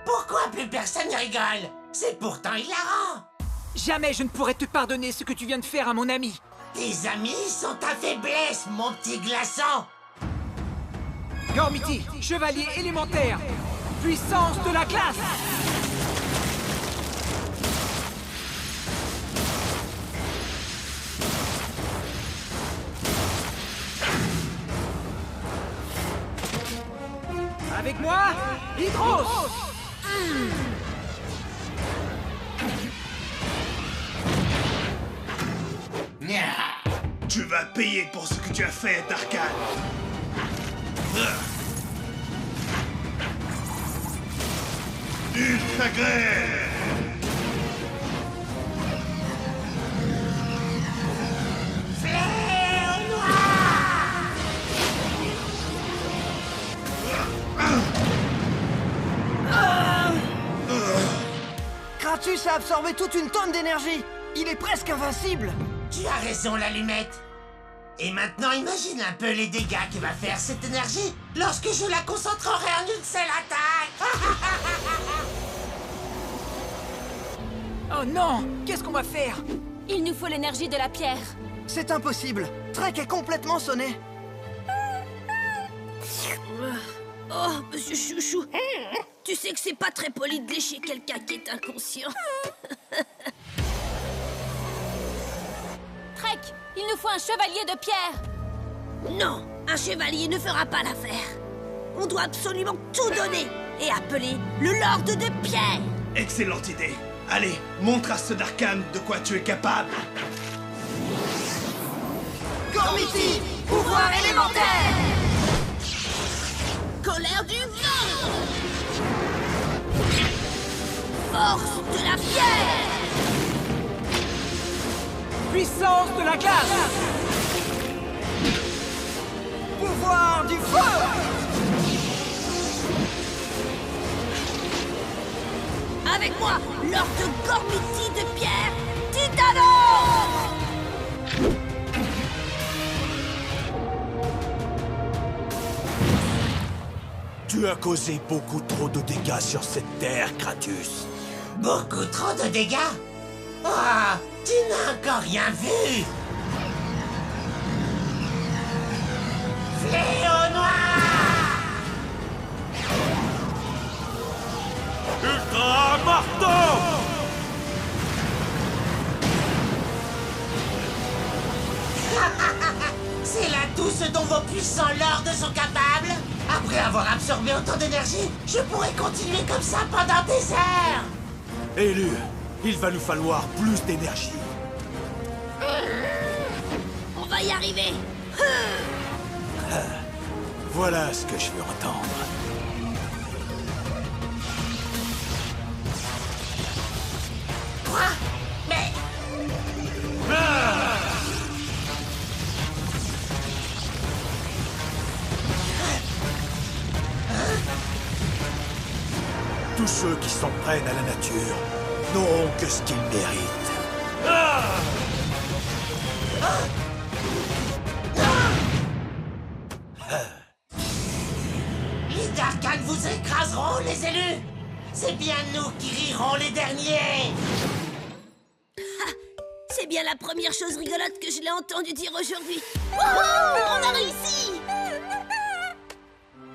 Pourquoi plus personne ne rigole? C'est pourtant hilarant. Jamais je ne pourrais te pardonner ce que tu viens de faire à mon ami. Tes amis sont ta faiblesse, mon petit glaçon. Gormiti, chevalier élémentaire, puissance de la glace. Avec moi, Hydros. Tu vas payer pour ce que tu as fait, Darkan. Ultra grêle. Kratos a absorbé toute une tonne d'énergie. Il est presque invincible. Tu as raison, l'allumette. Et maintenant, imagine un peu les dégâts que va faire cette énergie lorsque je la concentrerai en une seule attaque. Oh non! Qu'est-ce qu'on va faire? Il nous faut l'énergie de la pierre. C'est impossible. Trek est complètement sonné. Oh, monsieur Chouchou, tu sais que c'est pas très poli de lécher quelqu'un qui est inconscient. Trek, il nous faut un chevalier de pierre. Non, un chevalier ne fera pas l'affaire. On doit absolument tout donner et appeler le Lord de Pierre. Excellente idée. Allez, montre à ce Darkan de quoi tu es capable. Gormiti, pouvoir élémentaire. Force de la pierre! Puissance de la glace! Pouvoir du feu! Avec moi, Lord de Gormiti de pierre, Titano! Tu as causé beaucoup trop de dégâts sur cette terre, Kratos. Beaucoup trop de dégâts? Oh, tu n'as encore rien vu! Fléau noir! Ultra marteau! C'est là tout ce dont vos puissants lords sont capables? Après avoir absorbé autant d'énergie, je pourrais continuer comme ça pendant des heures! Élu, il va nous falloir plus d'énergie. On va y arriver! Voilà ce que je veux entendre. Quoi? Mais... Tous ceux qui s'en prennent à la nature n'auront que ce qu'ils méritent. Les Darkans vous écraseront, les élus! C'est bien nous qui rirons les derniers! C'est bien la première chose rigolote que je l'ai entendu dire aujourd'hui. On a réussi!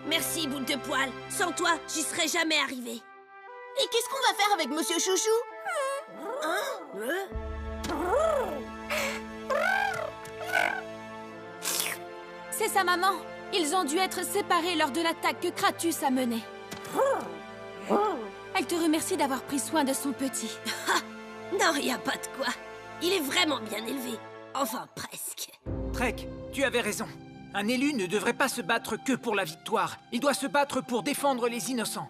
Merci, boule de poil. Sans toi, j'y serais jamais arrivé. Et qu'est-ce qu'on va faire avec Monsieur Chouchou? C'est sa maman. Ils ont dû être séparés lors de l'attaque que Kratos a menée. Elle te remercie d'avoir pris soin de son petit. Non, y a pas de quoi. Il est vraiment bien élevé. Enfin, presque. Trek, tu avais raison. Un élu ne devrait pas se battre que pour la victoire. Il doit se battre pour défendre les innocents.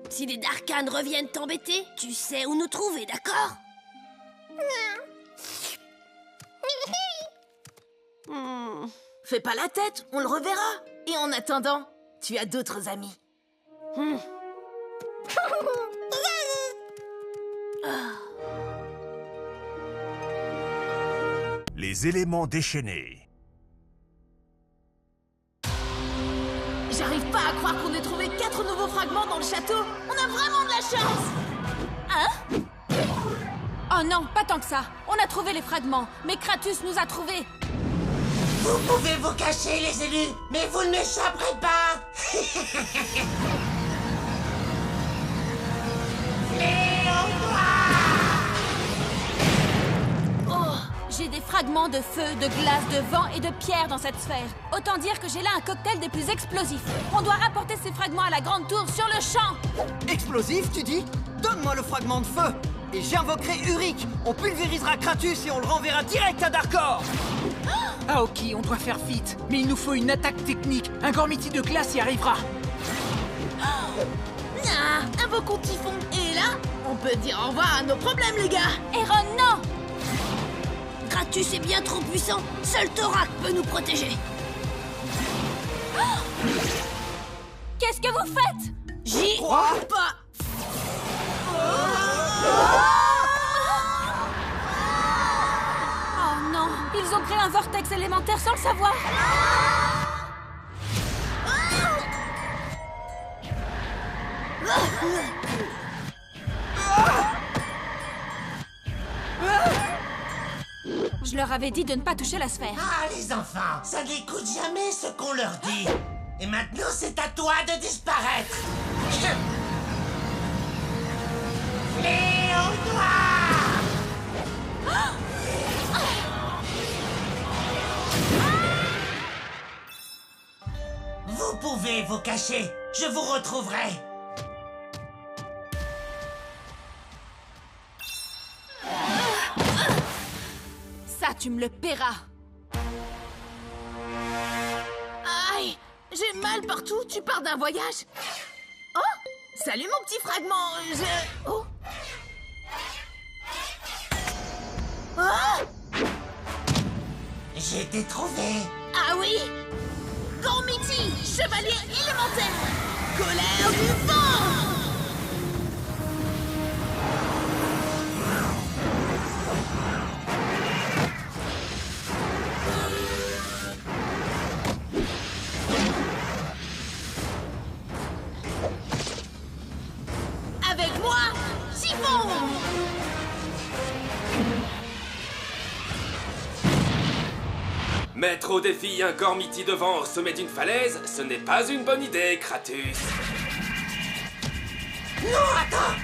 Si les Darkans reviennent t'embêter, tu sais où nous trouver, d'accord? Fais pas la tête, on le reverra. Et en attendant, tu as d'autres amis. Les éléments déchaînés. J'arrive pas à croire qu'on ait trouvé 4 nouveaux fragments dans le château. On a vraiment de la chance. Hein? Oh non, pas tant que ça. On a trouvé les fragments, mais Kratos nous a trouvés. Vous pouvez vous cacher, les élus, mais vous ne m'échapperez pas! Fléau noir! Oh, j'ai des fragments de feu, de glace, de vent et de pierre dans cette sphère. Autant dire que j'ai là un cocktail des plus explosifs. On doit rapporter ces fragments à la grande tour sur le champ. Explosif, tu dis? Donne-moi le fragment de feu et j'invoquerai Uric. On pulvérisera Kratos et on le renverra direct à Darkor. Aoki, on doit faire vite. Mais il nous faut une attaque technique. Un Gormiti de glace y arrivera. Invoquons Typhon. Et là, on peut dire au revoir à nos problèmes, les gars. Aaron, non! Kratos est bien trop puissant. Seul Thorak peut nous protéger. Qu'est-ce que vous faites? J'y crois pas. Oh non, ils ont créé un vortex élémentaire sans le savoir. Je leur avais dit de ne pas toucher la sphère. Ah, les enfants, ça n'écoute jamais ce qu'on leur dit. Et maintenant, c'est à toi de disparaître. Fléau noir! Vous pouvez vous cacher. Je vous retrouverai. Ça, tu me le paieras. Aïe, j'ai mal partout. Tu pars d'un voyage? Oh, salut mon petit fragment. Oh, J'ai été trouvé. Ah oui? Gormiti, chevalier élémentaire! Colère du vent! Avec moi, Typhon! Mettre au défi un Gormiti de vent au sommet d'une falaise, ce n'est pas une bonne idée, Kratus. Non, attends!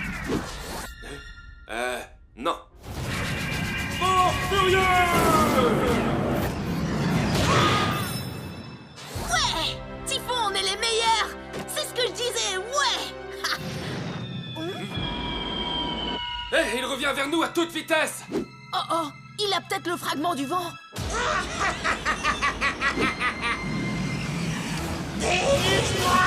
Non. Fort furieux! Ouais! Typhon, on est les meilleurs! C'est ce que je disais, ouais! Hé, il revient vers nous à toute vitesse! Oh, il a peut-être le fragment du vent! Déluge-moi!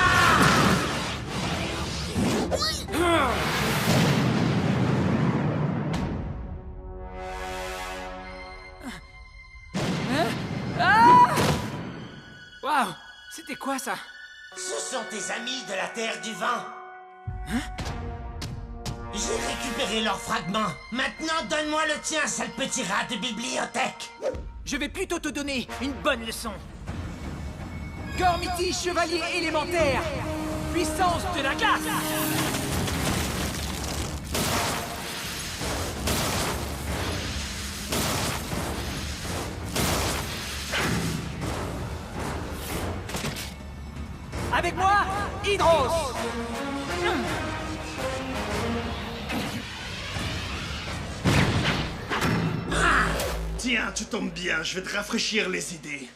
Waouh! C'était quoi ça? Ce sont tes amis de la Terre du Vent. J'ai récupéré leurs fragments. Maintenant, donne-moi le tien, sale petit rat de bibliothèque. Je vais plutôt te donner une bonne leçon. Gormiti, chevalier élémentaire! Puissance de la glace! Avec moi, Hydros! Tiens, tu tombes bien, je vais te rafraîchir les idées.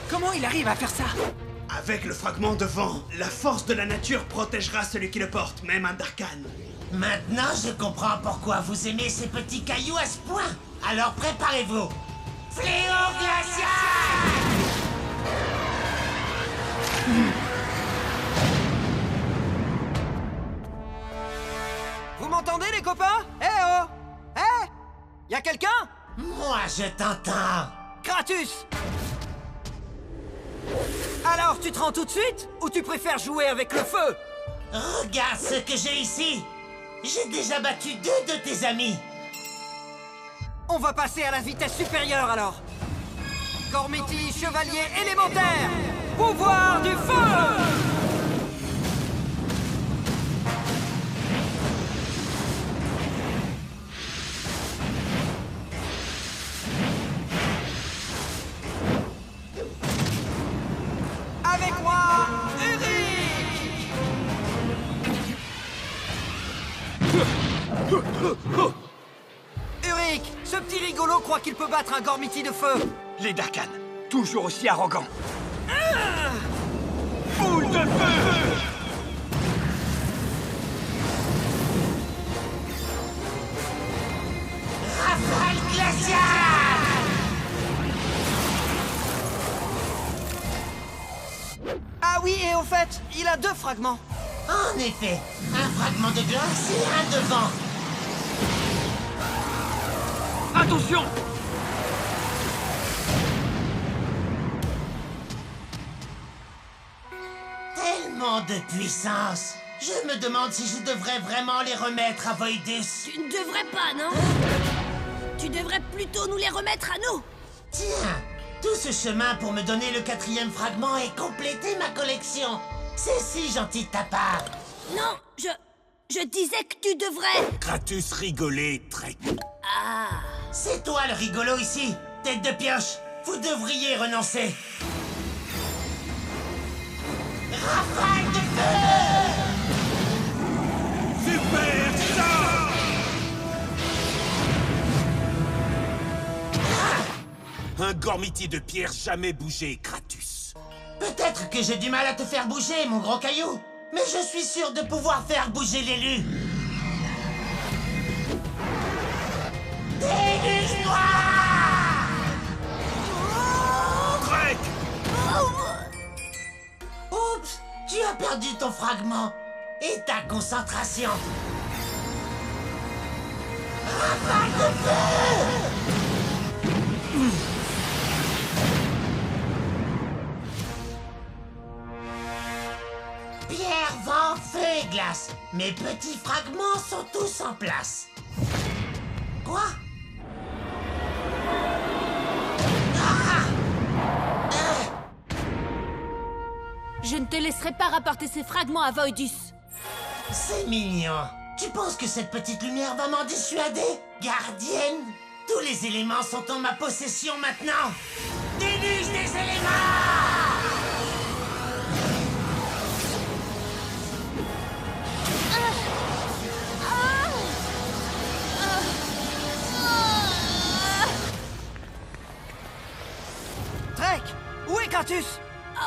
Comment il arrive à faire ça? Avec le fragment de vent, la force de la nature protégera celui qui le porte, même un Darkan. Maintenant, je comprends pourquoi vous aimez ces petits cailloux à ce point. Alors préparez-vous. Fléau glacial! Vous m'entendez, les copains? Eh oh! Eh! Y'a quelqu'un? Moi, je t'entends. Kratus! Alors, tu te rends tout de suite? Ou tu préfères jouer avec le feu? Regarde ce que j'ai ici. J'ai déjà battu 2 de tes amis. On va passer à la vitesse supérieure, alors. Gormiti, chevalier élémentaire! Pouvoir du feu! Avec moi, Uric, ce petit rigolo croit qu'il peut battre un Gormiti de feu. Les Darkan, toujours aussi arrogants. Boule de feu! Rafale glaciale! Ah oui, et au fait, il a 2 fragments. En effet, un fragment de glace et un de vent. Attention! Tellement de puissance. Je me demande si je devrais vraiment les remettre à Voidus. Tu ne devrais pas, non? Tu devrais plutôt nous les remettre à nous. Tiens, tout ce chemin pour me donner le 4e fragment et compléter ma collection. C'est si gentil de ta part. Non, je disais que tu devrais... Kratus rigolait, Trek. Ah... C'est toi le rigolo ici, tête de pioche. Vous devriez renoncer. Rafale de feu! Super ça! Un Gormiti de pierre jamais bougé, Kratus. Peut-être que j'ai du mal à te faire bouger, mon gros caillou. Mais je suis sûr de pouvoir faire bouger l'élu. Déluge-moi! Tu as perdu ton fragment et ta concentration. Rafale de feu! Pierre, vent, feu et glace. Mes petits fragments sont tous en place. Quoi? Je ne te laisserai pas rapporter ces fragments à Voidus. C'est mignon. Tu penses que cette petite lumière va m'en dissuader? Gardienne, tous les éléments sont en ma possession maintenant. Déluge des éléments! Drake, où est Kratos?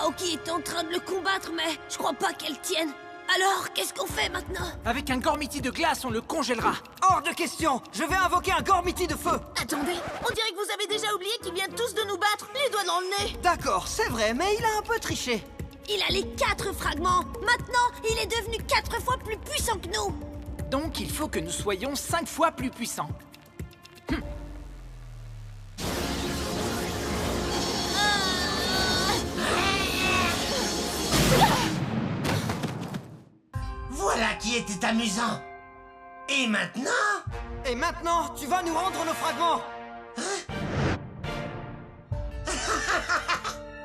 Aoki est en train de le combattre, mais je crois pas qu'elle tienne. Alors, qu'est-ce qu'on fait maintenant? Avec un Gormiti de glace, on le congélera. Hors de question! Je vais invoquer un Gormiti de feu! Attendez, on dirait que vous avez déjà oublié qu'ils viennent tous de nous battre, les doigts dans le nez. D'accord, c'est vrai, mais il a un peu triché. Il a les 4 fragments. Maintenant, il est devenu 4 fois plus puissant que nous. Donc il faut que nous soyons 5 fois plus puissants. Voilà qui était amusant. Et maintenant? Et maintenant, tu vas nous rendre nos fragments.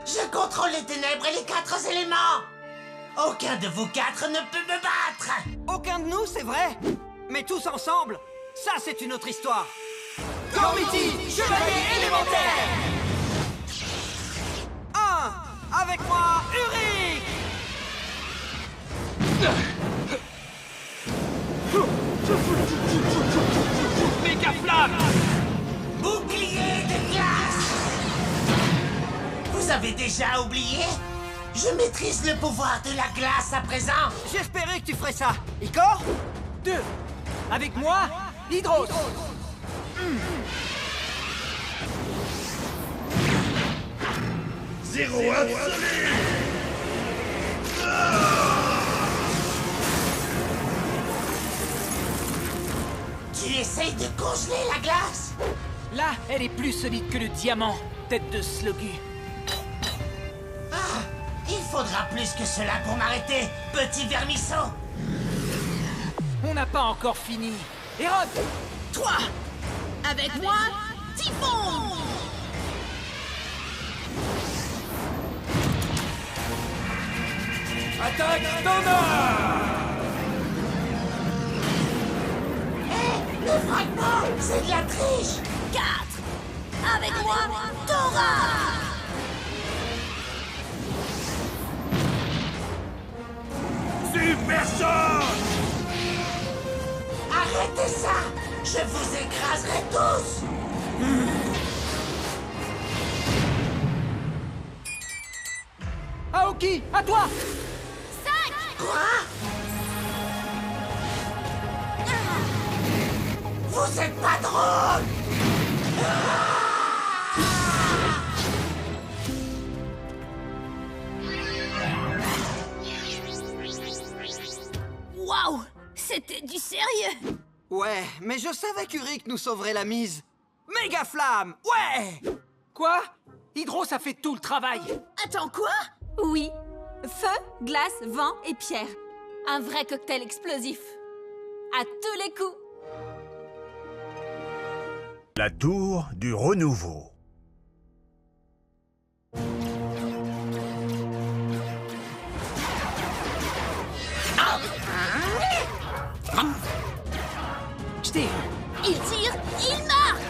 Je contrôle les ténèbres et les 4 éléments. Aucun de vous 4 ne peut me battre. Aucun de nous, c'est vrai. Mais tous ensemble, ça c'est une autre histoire. Gormiti, chevalier élémentaire. 1, avec moi, Uric. Méga flamme! Bouclier de glace! Vous avez déjà oublié? Je maîtrise le pouvoir de la glace à présent. J'espérais que tu ferais ça. Igor? 2. Avec moi, Hydros. Zéro absolu! Tu essayes de congeler la glace? Là, elle est plus solide que le diamant, tête de Slogu. Ah, il faudra plus que cela pour m'arrêter, petit vermisseau. On n'a pas encore fini. Hérode! 3. Avec moi, Typhon. Attaque standard! Le fragment, c'est de la triche. 4. Avec moi, Thora. Super Saiyan! Arrêtez ça! Je vous écraserai tous! Aoki, à toi! 5. Quoi? Vous êtes pas drôle! Waouh! C'était du sérieux! Ouais, mais je savais qu'Uric nous sauverait la mise. Méga flamme! Ouais! Quoi? Hydros a fait tout le travail. Attends, quoi? Oui. Feu, glace, vent et pierre. Un vrai cocktail explosif. À tous les coups. La tour du renouveau. Je t'ai... Il tire, il marque!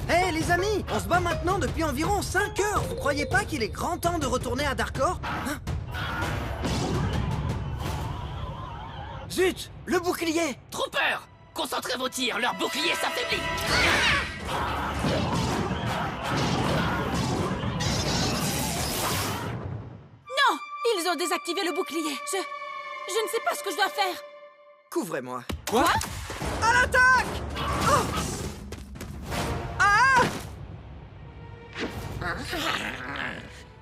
Hé les amis, on se bat maintenant depuis environ 5 heures. Vous croyez pas qu'il est grand temps de retourner à Darkor, hein? Zut! Le bouclier! Trop peur! Concentrez vos tirs, leur bouclier s'affaiblit! Non! Ils ont désactivé le bouclier. Je ne sais pas ce que je dois faire. Couvrez-moi. Quoi? À l'attaque! Oh! Ah!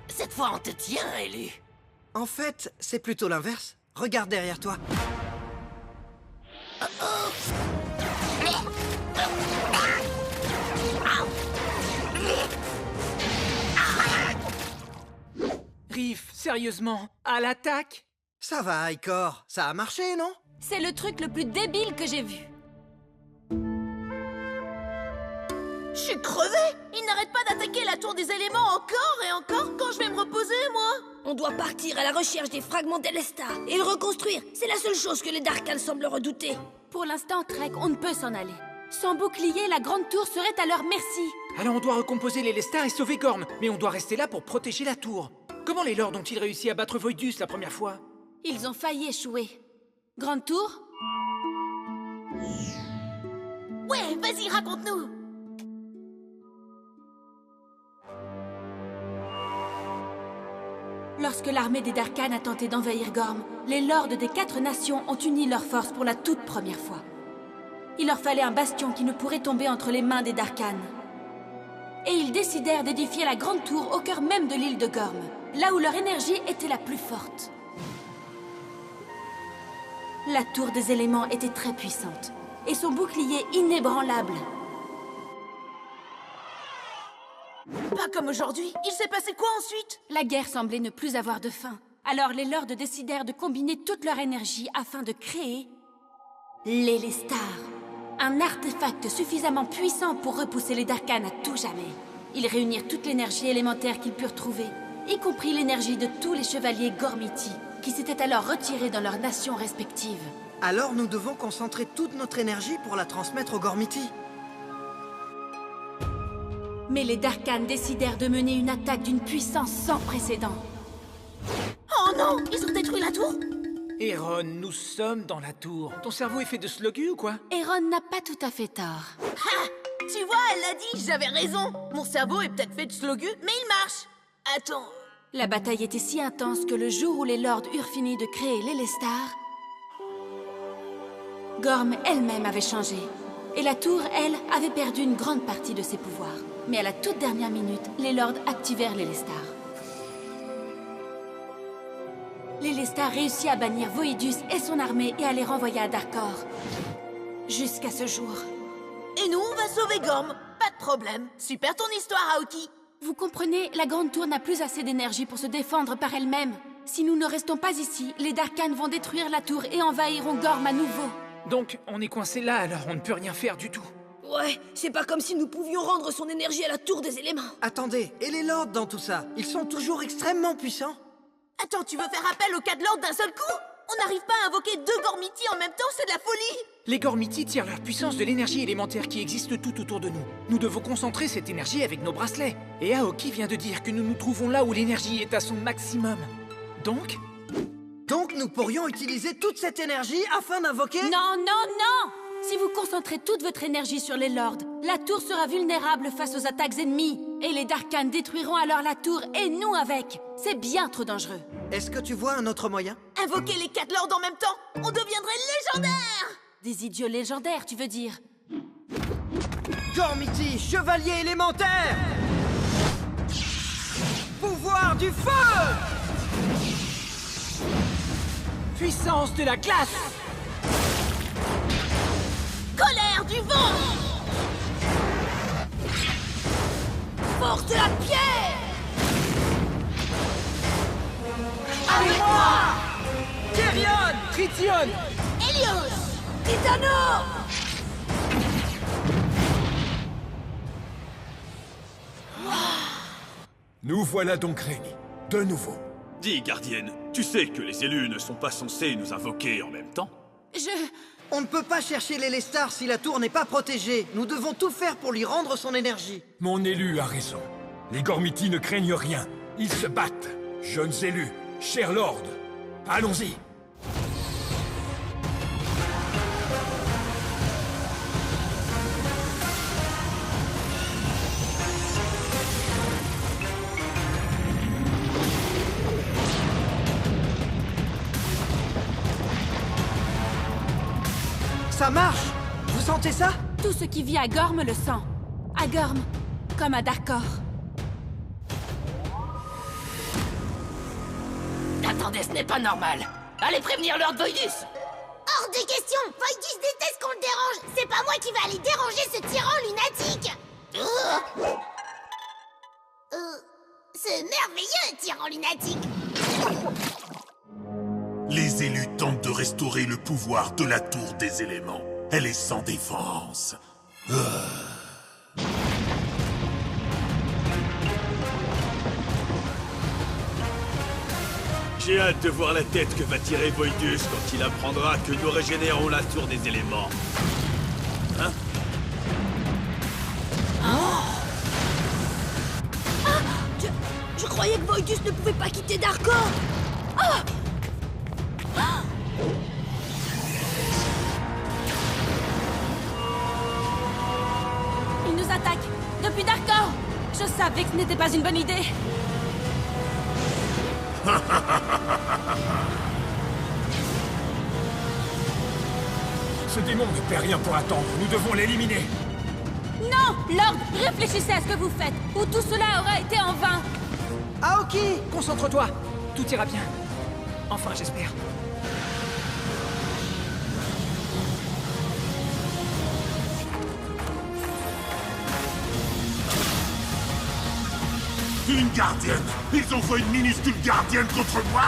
Cette fois, on te tient, élu. En fait, c'est plutôt l'inverse. Regarde derrière toi. Riff, sérieusement, à l'attaque? Ça va, Icor. Ça a marché, non? C'est le truc le plus débile que j'ai vu. Je suis crevée! Il n'arrête pas d'attaquer la tour des éléments encore et encore quand je vais me reposer, moi! On doit partir à la recherche des fragments d'Elestar et le reconstruire. C'est la seule chose que les Darkans semblent redouter. Pour l'instant, Trek, on ne peut s'en aller. Sans bouclier, la grande tour serait à leur merci. Alors on doit recomposer les Lestar et sauver Gorm, mais on doit rester là pour protéger la tour. Comment les Lords ont-ils réussi à battre Voidus la première fois? Ils ont failli échouer. Grande tour? Ouais, vas-y, raconte-nous! Lorsque l'armée des Darkans a tenté d'envahir Gorm, les Lords des 4 nations ont uni leurs forces pour la toute première fois. Il leur fallait un bastion qui ne pourrait tomber entre les mains des Darkans. Et ils décidèrent d'édifier la grande tour au cœur même de l'île de Gorm, là où leur énergie était la plus forte. La tour des éléments était très puissante, et son bouclier inébranlable. Pas comme aujourd'hui. Il s'est passé quoi ensuite? La guerre semblait ne plus avoir de fin. Alors les Lords décidèrent de combiner toute leur énergie afin de créer l'Elestar. Un artefact suffisamment puissant pour repousser les Darkans à tout jamais. Ils réunirent toute l'énergie élémentaire qu'ils purent trouver, y compris l'énergie de tous les chevaliers Gormiti, qui s'étaient alors retirés dans leurs nations respectives. Alors nous devons concentrer toute notre énergie pour la transmettre aux Gormiti. Mais les Darkans décidèrent de mener une attaque d'une puissance sans précédent. Oh non! Ils ont détruit la tour? Eron, nous sommes dans la tour. Ton cerveau est fait de slogu ou quoi? Eron n'a pas tout à fait tort. Ha! Tu vois, elle l'a dit, j'avais raison. Mon cerveau est peut-être fait de slogu, mais il marche. Attends... La bataille était si intense que le jour où les Lords eurent fini de créer l'Elestar, Gorm elle-même avait changé. Et la tour, elle, avait perdu une grande partie de ses pouvoirs. Mais à la toute dernière minute, les Lords activèrent l'Elestar. L'Elestar réussit à bannir Voidus et son armée et à les renvoyer à Darkor. Jusqu'à ce jour. Et nous, on va sauver Gorm. Pas de problème. Super ton histoire, Aoki. Vous comprenez, la grande tour n'a plus assez d'énergie pour se défendre par elle-même. Si nous ne restons pas ici, les Darkans vont détruire la tour et envahiront Gorm à nouveau. Donc, on est coincé là, alors on ne peut rien faire du tout. Ouais, c'est pas comme si nous pouvions rendre son énergie à la tour des éléments. Attendez, et les Lords dans tout ça? Ils sont toujours extrêmement puissants. Attends, tu veux faire appel aux 4 Lords d'un seul coup? On n'arrive pas à invoquer 2 Gormiti en même temps, c'est de la folie! Les Gormiti tirent leur puissance de l'énergie élémentaire qui existe tout autour de nous. Nous devons concentrer cette énergie avec nos bracelets. Et Aoki vient de dire que nous nous trouvons là où l'énergie est à son maximum. Donc nous pourrions utiliser toute cette énergie afin d'invoquer... Non, non, non! Si vous concentrez toute votre énergie sur les Lords, la tour sera vulnérable face aux attaques ennemies. Et les Darkans détruiront alors la tour et nous avec. C'est bien trop dangereux. Est-ce que tu vois un autre moyen? Invoquer les 4 Lords en même temps, on deviendrait légendaire! Des idiots légendaires, tu veux dire? Gormiti, chevalier élémentaire! Pouvoir du feu! Puissance de la glace! Colère du vent! Force de la pierre! Avec moi! Therion! Tritium! Helios! Titano! Nous voilà donc réunis, de nouveau. Dis, gardienne, tu sais que les élus ne sont pas censés nous invoquer en même temps? On ne peut pas chercher l'Elestar si la tour n'est pas protégée. Nous devons tout faire pour lui rendre son énergie. Mon élu a raison. Les Gormiti ne craignent rien. Ils se battent. Jeunes élus, chers lords, allons-y. Ça marche! Vous sentez ça? Tout ce qui vit à Gorm le sent. À Gorm, comme à Darkor. Attendez, ce n'est pas normal. Allez prévenir Lord Voidus. Hors de question. Voidus déteste qu'on le dérange. C'est pas moi qui va aller déranger ce tyran lunatique. Ce merveilleux tyran lunatique. Les élus tentent de restaurer le pouvoir de la Tour des Éléments. Elle est sans défense. J'ai hâte de voir la tête que va tirer Voidus quand il apprendra que nous régénérons la Tour des Éléments. Hein? Je croyais que Voidus ne pouvait pas quitter Darkor. Il nous attaque depuis Darkor. Je savais que ce n'était pas une bonne idée. Ce démon ne fait rien pour attendre. Nous devons l'éliminer. Non, Lord, réfléchissez à ce que vous faites, ou tout cela aura été en vain. Aoki, concentre-toi. Tout ira bien. Enfin, j'espère. Une gardienne! Ils envoient une minuscule gardienne contre moi!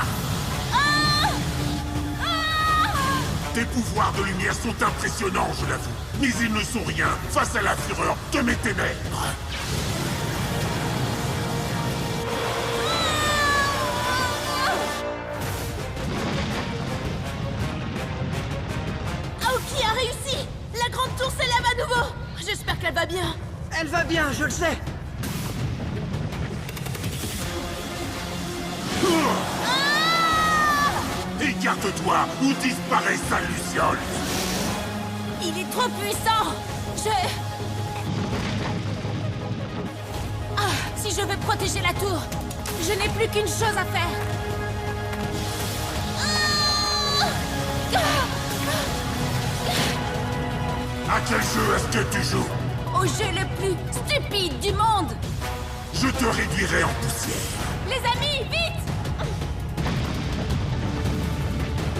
Tes pouvoirs de lumière sont impressionnants, je l'avoue. Mais ils ne sont rien face à la fureur de mes ténèbres. Aoki a réussi! La grande tour s'élève à nouveau! J'espère qu'elle va bien. Elle va bien, je le sais. Écarte-toi ou disparaît, sale Luciole! Il est trop puissant. Si je veux protéger la tour, je n'ai plus qu'une chose à faire. À quel jeu est-ce que tu joues? Au jeu le plus stupide du monde. Je te réduirai en poussière. Les amis, vite!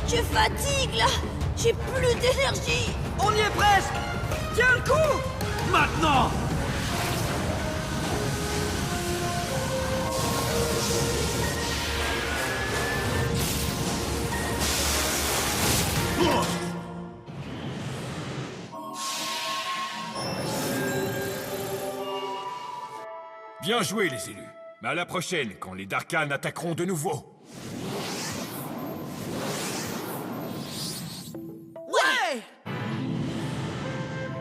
Je fatigue là. J'ai plus d'énergie. On y est presque. Tiens le coup. Maintenant! Bien joué, les élus. Mais à la prochaine, quand les Darkhan attaqueront de nouveau. Ouais!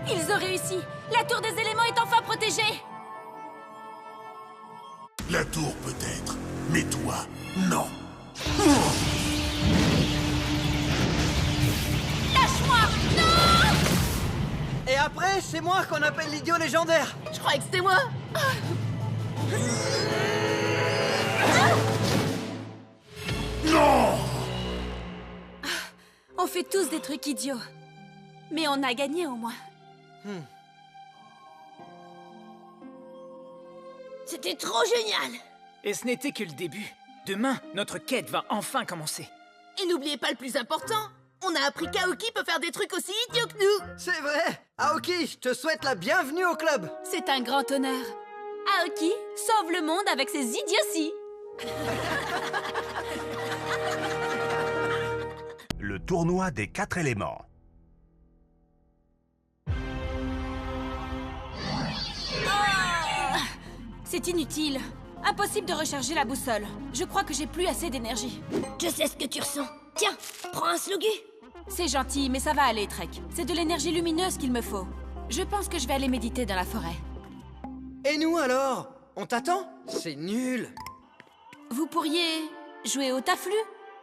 Ils ont réussi. La tour des éléments est enfin protégée. La tour peut-être, mais toi, non. Lâche-moi! Non! Et après, c'est moi qu'on appelle l'idiot légendaire. Je croyais que c'était moi. Non! On fait tous des trucs idiots. Mais on a gagné au moins. C'était trop génial. Et ce n'était que le début. Demain, notre quête va enfin commencer. Et n'oubliez pas le plus important. On a appris qu'Aoki peut faire des trucs aussi idiots que nous. C'est vrai. Aoki, je te souhaite la bienvenue au club. C'est un grand honneur. Aoki sauve le monde avec ses idioties. Le tournoi des 4 éléments. C'est inutile. Impossible de recharger la boussole. Je crois que j'ai plus assez d'énergie. Je sais ce que tu ressens. Tiens, prends un sluggy. C'est gentil, mais ça va aller, Trek. C'est de l'énergie lumineuse qu'il me faut. Je pense que je vais aller méditer dans la forêt. Et nous alors? On t'attend? C'est nul. Vous pourriez jouer au taflu?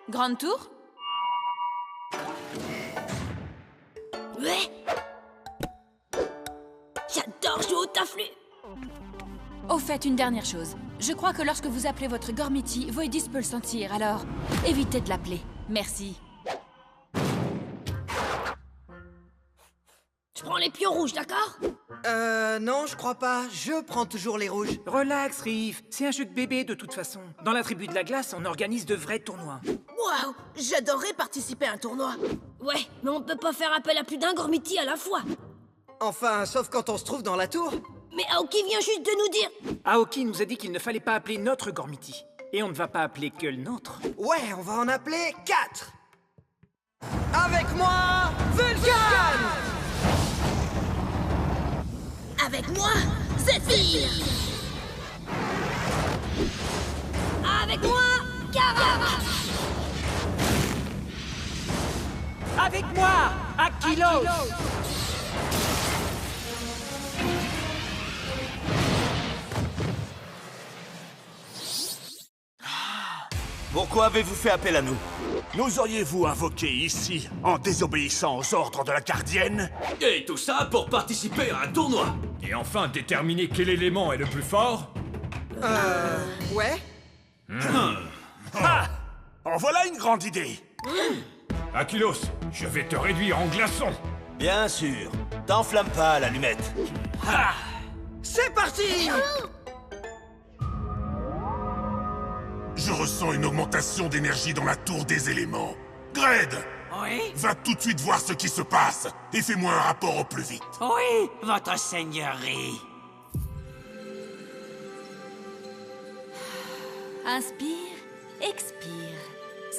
Grande tour? Ouais. J'adore jouer au taflu. Au fait, une dernière chose. Je crois que lorsque vous appelez votre Gormiti, Voidus peut le sentir, alors évitez de l'appeler. Merci. Je Je prends les pions rouges, d'accord? Non, je crois pas. Je prends toujours les rouges. Relax, Riff. C'est un jeu de bébé de toute façon. Dans la tribu de la glace, on organise de vrais tournois. Waouh, j'adorerais participer à un tournoi. Ouais, mais on peut pas faire appel à plus d'un Gormiti à la fois. Enfin, sauf quand on se trouve dans la tour. Mais Aoki vient juste de nous dire... Aoki nous a dit qu'il ne fallait pas appeler notre Gormiti. Et on ne va pas appeler que le nôtre. Ouais, on va en appeler 4. Avec moi, Vulcan! Avec moi, Zephyr! Avec moi, Kara! Avec moi, Aquilos! Pourquoi avez-vous fait appel à nous? Nous auriez-vous invoqué ici en désobéissant aux ordres de la gardienne? Et tout ça pour participer à un tournoi. Et enfin déterminer quel élément est le plus fort? Ouais. Ah! En voilà une grande idée! Aquilos, je vais te réduire en glaçon. Bien sûr. T'enflamme pas, l'allumette. C'est parti! Je ressens une augmentation d'énergie dans la tour des éléments. Gred! Oui? Va tout de suite voir ce qui se passe et fais-moi un rapport au plus vite. Oui, votre seigneurie. Inspire, expire,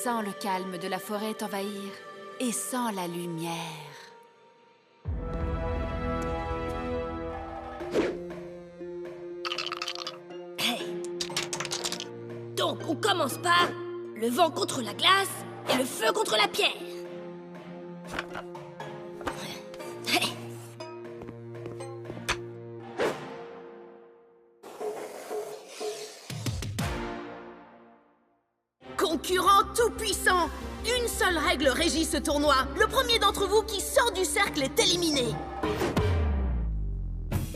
sans le calme de la forêt t'envahir et sans la lumière. Donc, on commence par le vent contre la glace et le feu contre la pierre. Concurrent tout-puissant, une seule règle régit ce tournoi. Le premier d'entre vous qui sort du cercle est éliminé.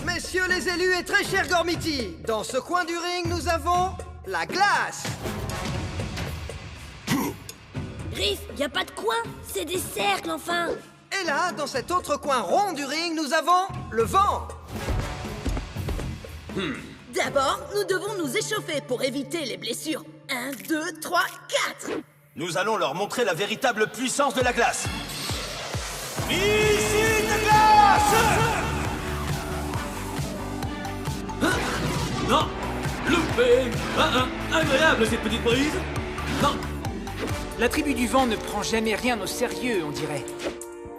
Messieurs les élus et très chers Gormiti, dans ce coin du ring, nous avons la glace. Riff, y a pas de coin, c'est des cercles enfin. Et là, dans cet autre coin rond du ring, nous avons le vent. D'abord, nous devons nous échauffer pour éviter les blessures. 1, 2, 3, 4. Nous allons leur montrer la véritable puissance de la glace. Missile de glace! Non! Loupé! Agréable cette petite brise! Non! La tribu du vent ne prend jamais rien au sérieux, on dirait.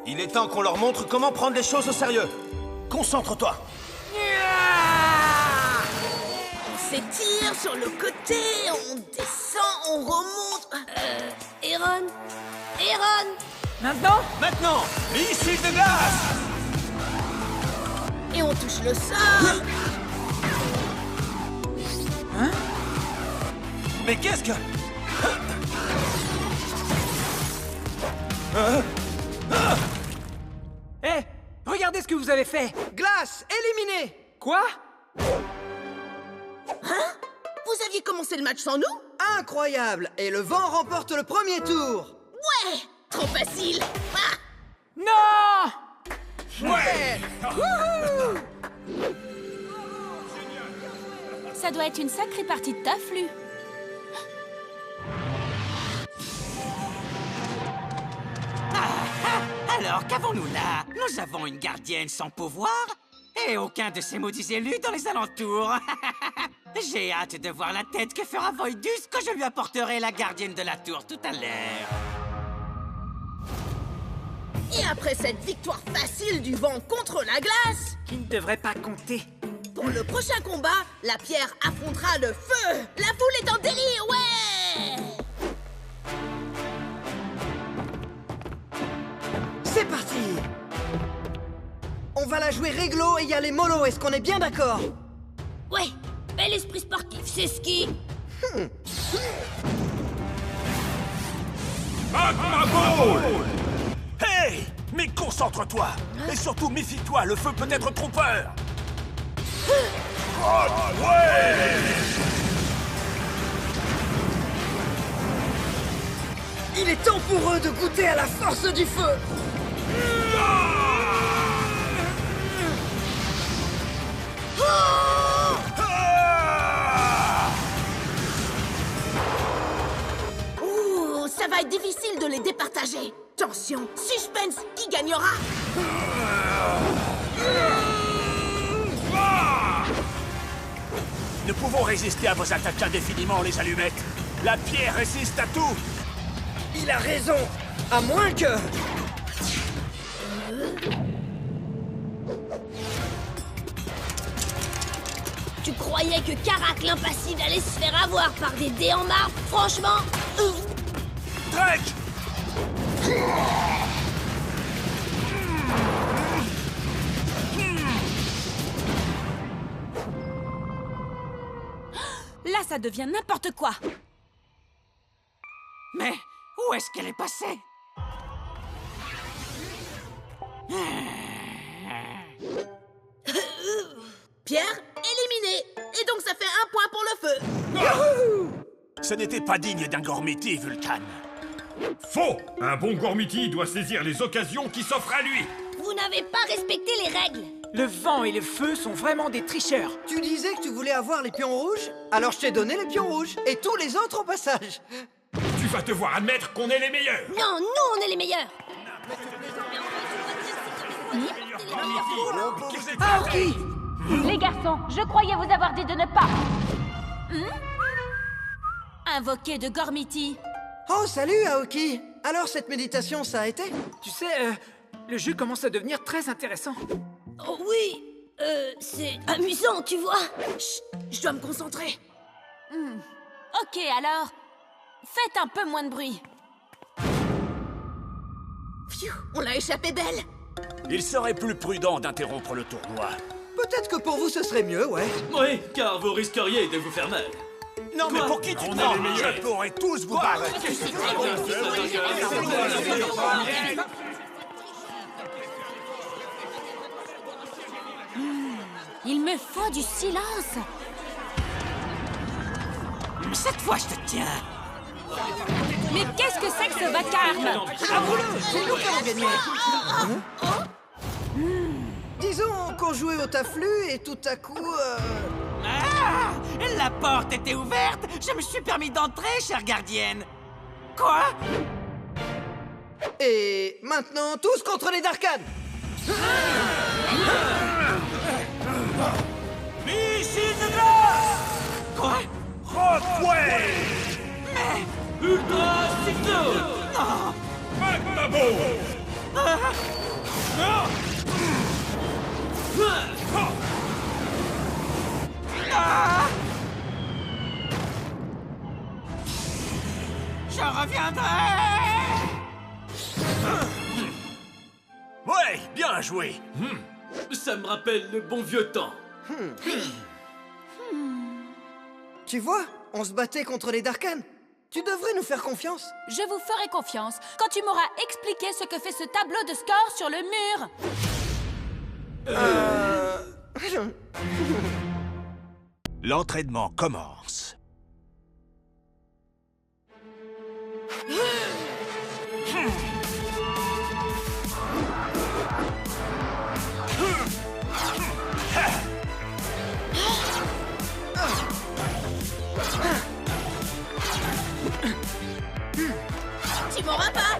Il est temps qu'on leur montre comment prendre les choses au sérieux. Concentre-toi. On s'étire sur le côté, on descend, on remonte. Aaron! Maintenant? Maintenant! Missile de glace! Et on touche le sol. Hein? Mais qu'est-ce que... Hé! Regardez ce que vous avez fait! Glace, éliminée! Quoi? Hein? Vous aviez commencé le match sans nous? Incroyable! Et le vent remporte le premier tour! Ouais! Trop facile! Ah! Non! Ouais! Ça doit être une sacrée partie de taf, lui. Alors, qu'avons-nous là? Nous avons une gardienne sans pouvoir et aucun de ces maudits élus dans les alentours. J'ai hâte de voir la tête que fera Voidus quand je lui apporterai la gardienne de la tour tout à l'heure. Et après cette victoire facile du vent contre la glace, Qui ne devrait pas compter. pour le prochain combat, la pierre affrontera le feu. La foule est en délire, ouais! C'est parti! On va la jouer réglo et y aller mollo, est-ce qu'on est bien d'accord? Ouais, bel esprit sportif, c'est ce qui... Magma Ball! Hey! Mais concentre-toi! Et surtout, méfie-toi, le feu peut être trompeur! Il est temps pour eux de goûter à la force du feu! va être difficile de les départager. Tension, suspense, qui gagnera? Nous pouvons résister à vos attaques indéfiniment, les allumettes. La pierre résiste à tout. Il a raison. À moins que... Tu croyais que Karak l'impassible allait se faire avoir par des dés en marbre? Franchement... Drake! Là, ça devient n'importe quoi. Mais où est-ce qu'elle est passée? Pierre, éliminé. Et donc ça fait un point pour le feu. Ce n'était pas digne d'un Gormiti, Vulcan. Faux! Un bon Gormiti doit saisir les occasions qui s'offrent à lui. Vous n'avez pas respecté les règles. Le vent et le feu sont vraiment des tricheurs. Tu disais que tu voulais avoir les pions rouges? Alors je t'ai donné les pions rouges. Et tous les autres au passage. Tu vas devoir admettre qu'on est les meilleurs. Non, nous on est les meilleurs. Aoki! Les garçons, je croyais vous avoir dit de ne pas... Invoquer de Gormiti. Oh, salut, Aoki. Alors, cette méditation, ça a été? Tu sais, le jeu commence à devenir très intéressant. Oh oui, c'est amusant, tu vois. Chut, je dois me concentrer. Ok, alors, faites un peu moins de bruit. Pfiou, on l'a échappé belle. Il serait plus prudent d'interrompre le tournoi. Peut-être que pour vous, ce serait mieux, ouais. Oui, car vous risqueriez de vous faire mal. Non, mais pour qui tu te prends? Je pourrais tous vous barrer. Il me faut du silence. Cette fois, je te tiens. Mais qu'est-ce que c'est que ce vacarme? Bravo-le! C'est nous qui allons gagner. Disons qu'on jouait au taflu et tout à coup... Ah! La porte était ouverte. Je me suis permis d'entrer, chère gardienne. Quoi? Et maintenant, tous contre les Darkhan! Missile de glace! Quoi? Rockway! Mais... Ultra Cyclone! Non! Magma Ball! Je reviendrai! Ouais, bien joué. Ça me rappelle le bon vieux temps. Tu vois, on se battait contre les Darkhan. Tu devrais nous faire confiance. Je vous ferai confiance quand tu m'auras expliqué ce que fait ce tableau de score sur le mur. L'entraînement commence. Tu m'auras pas.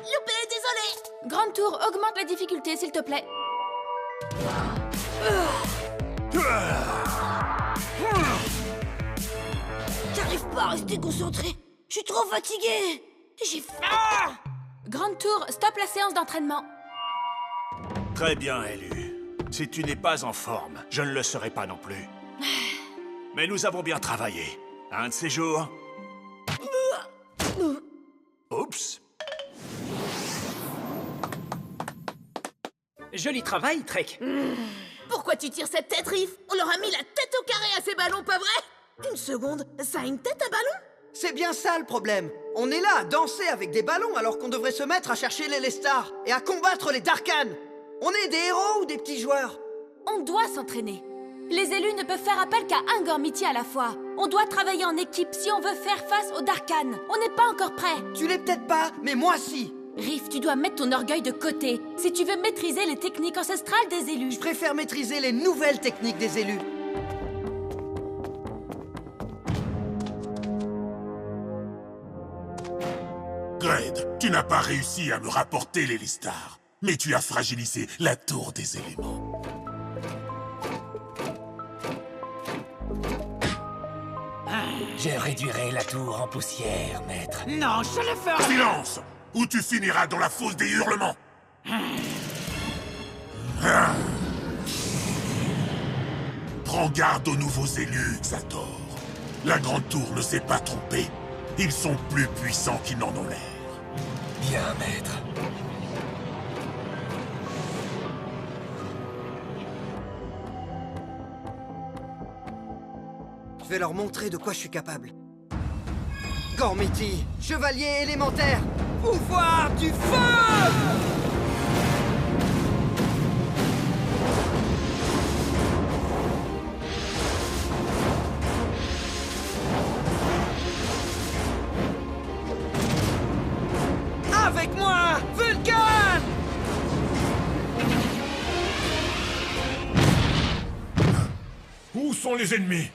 Loupé, désolé. Grande tour, augmente la difficulté, s'il te plaît. J'arrive pas à rester concentré. Je suis trop fatigué. J'ai faim. Grande tour, stop la séance d'entraînement. Très bien, élu. Si tu n'es pas en forme, je ne le serai pas non plus. Mais nous avons bien travaillé. Un de ces jours... Oups. Joli travail, Trek. Pourquoi tu tires cette tête, Riff? On leur a mis la tête au carré à ces ballons, pas vrai? Une seconde, ça a une tête, un ballon? C'est bien ça le problème. On est là à danser avec des ballons alors qu'on devrait se mettre à chercher les Lestar et à combattre les Darkhan. On est des héros ou des petits joueurs? On doit s'entraîner. Les élus ne peuvent faire appel qu'à un Gormiti à la fois. On doit travailler en équipe si on veut faire face aux Darkhan. On n'est pas encore prêt. Tu l'es peut-être pas, mais moi si. Riff, tu dois mettre ton orgueil de côté si tu veux maîtriser les techniques ancestrales des élus. Je préfère maîtriser les nouvelles techniques des élus. Dread, tu n'as pas réussi à me rapporter l'Élestar, mais tu as fragilisé la tour des éléments. Je réduirai la tour en poussière, maître. Non, je le ferai! Silence! Ou tu finiras dans la fosse des hurlements! Prends garde aux nouveaux élus, Xator. La Grande Tour ne s'est pas trompée. Ils sont plus puissants qu'ils n'en ont l'air. Bien, maître. Je vais leur montrer de quoi je suis capable. Gormiti, chevalier élémentaire, pouvoir du feu! Avec moi, Vulcan! Où sont les ennemis?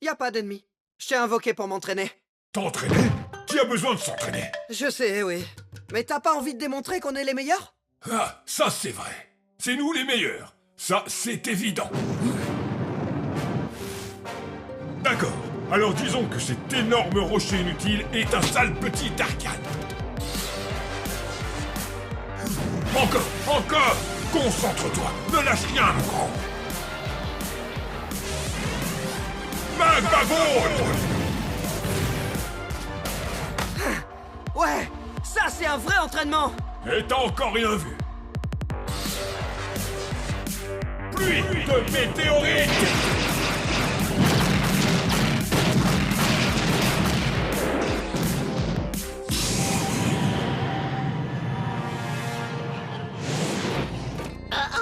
Y a pas d'ennemis. Je t'ai invoqué pour m'entraîner. T'entraîner? Qui a besoin de s'entraîner? Je sais, oui. Mais t'as pas envie de démontrer qu'on est les meilleurs? Ah, ça c'est vrai. C'est nous les meilleurs. Ça, c'est évident. D'accord. Alors disons que cet énorme rocher inutile est un sale petit Darkan. Encore, encore! Concentre-toi, ne lâche rien, mon grand. Magmavolt! Ouais, ça c'est un vrai entraînement! Et t'as encore rien vu. Pluie de météorites!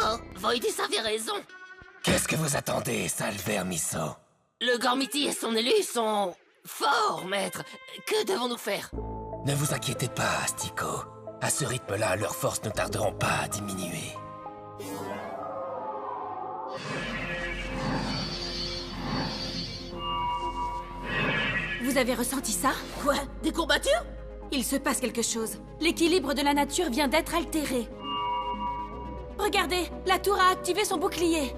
Oh, Voidus avait raison. Qu'est-ce que vous attendez, sale vermisseau? Le Gormiti et son élu sont forts, maître. Que devons-nous faire? Ne vous inquiétez pas, Astico. À ce rythme-là, leurs forces ne tarderont pas à diminuer. Vous avez ressenti ça? Quoi? Des courbatures? Il se passe quelque chose. L'équilibre de la nature vient d'être altéré. Regardez, la tour a activé son bouclier.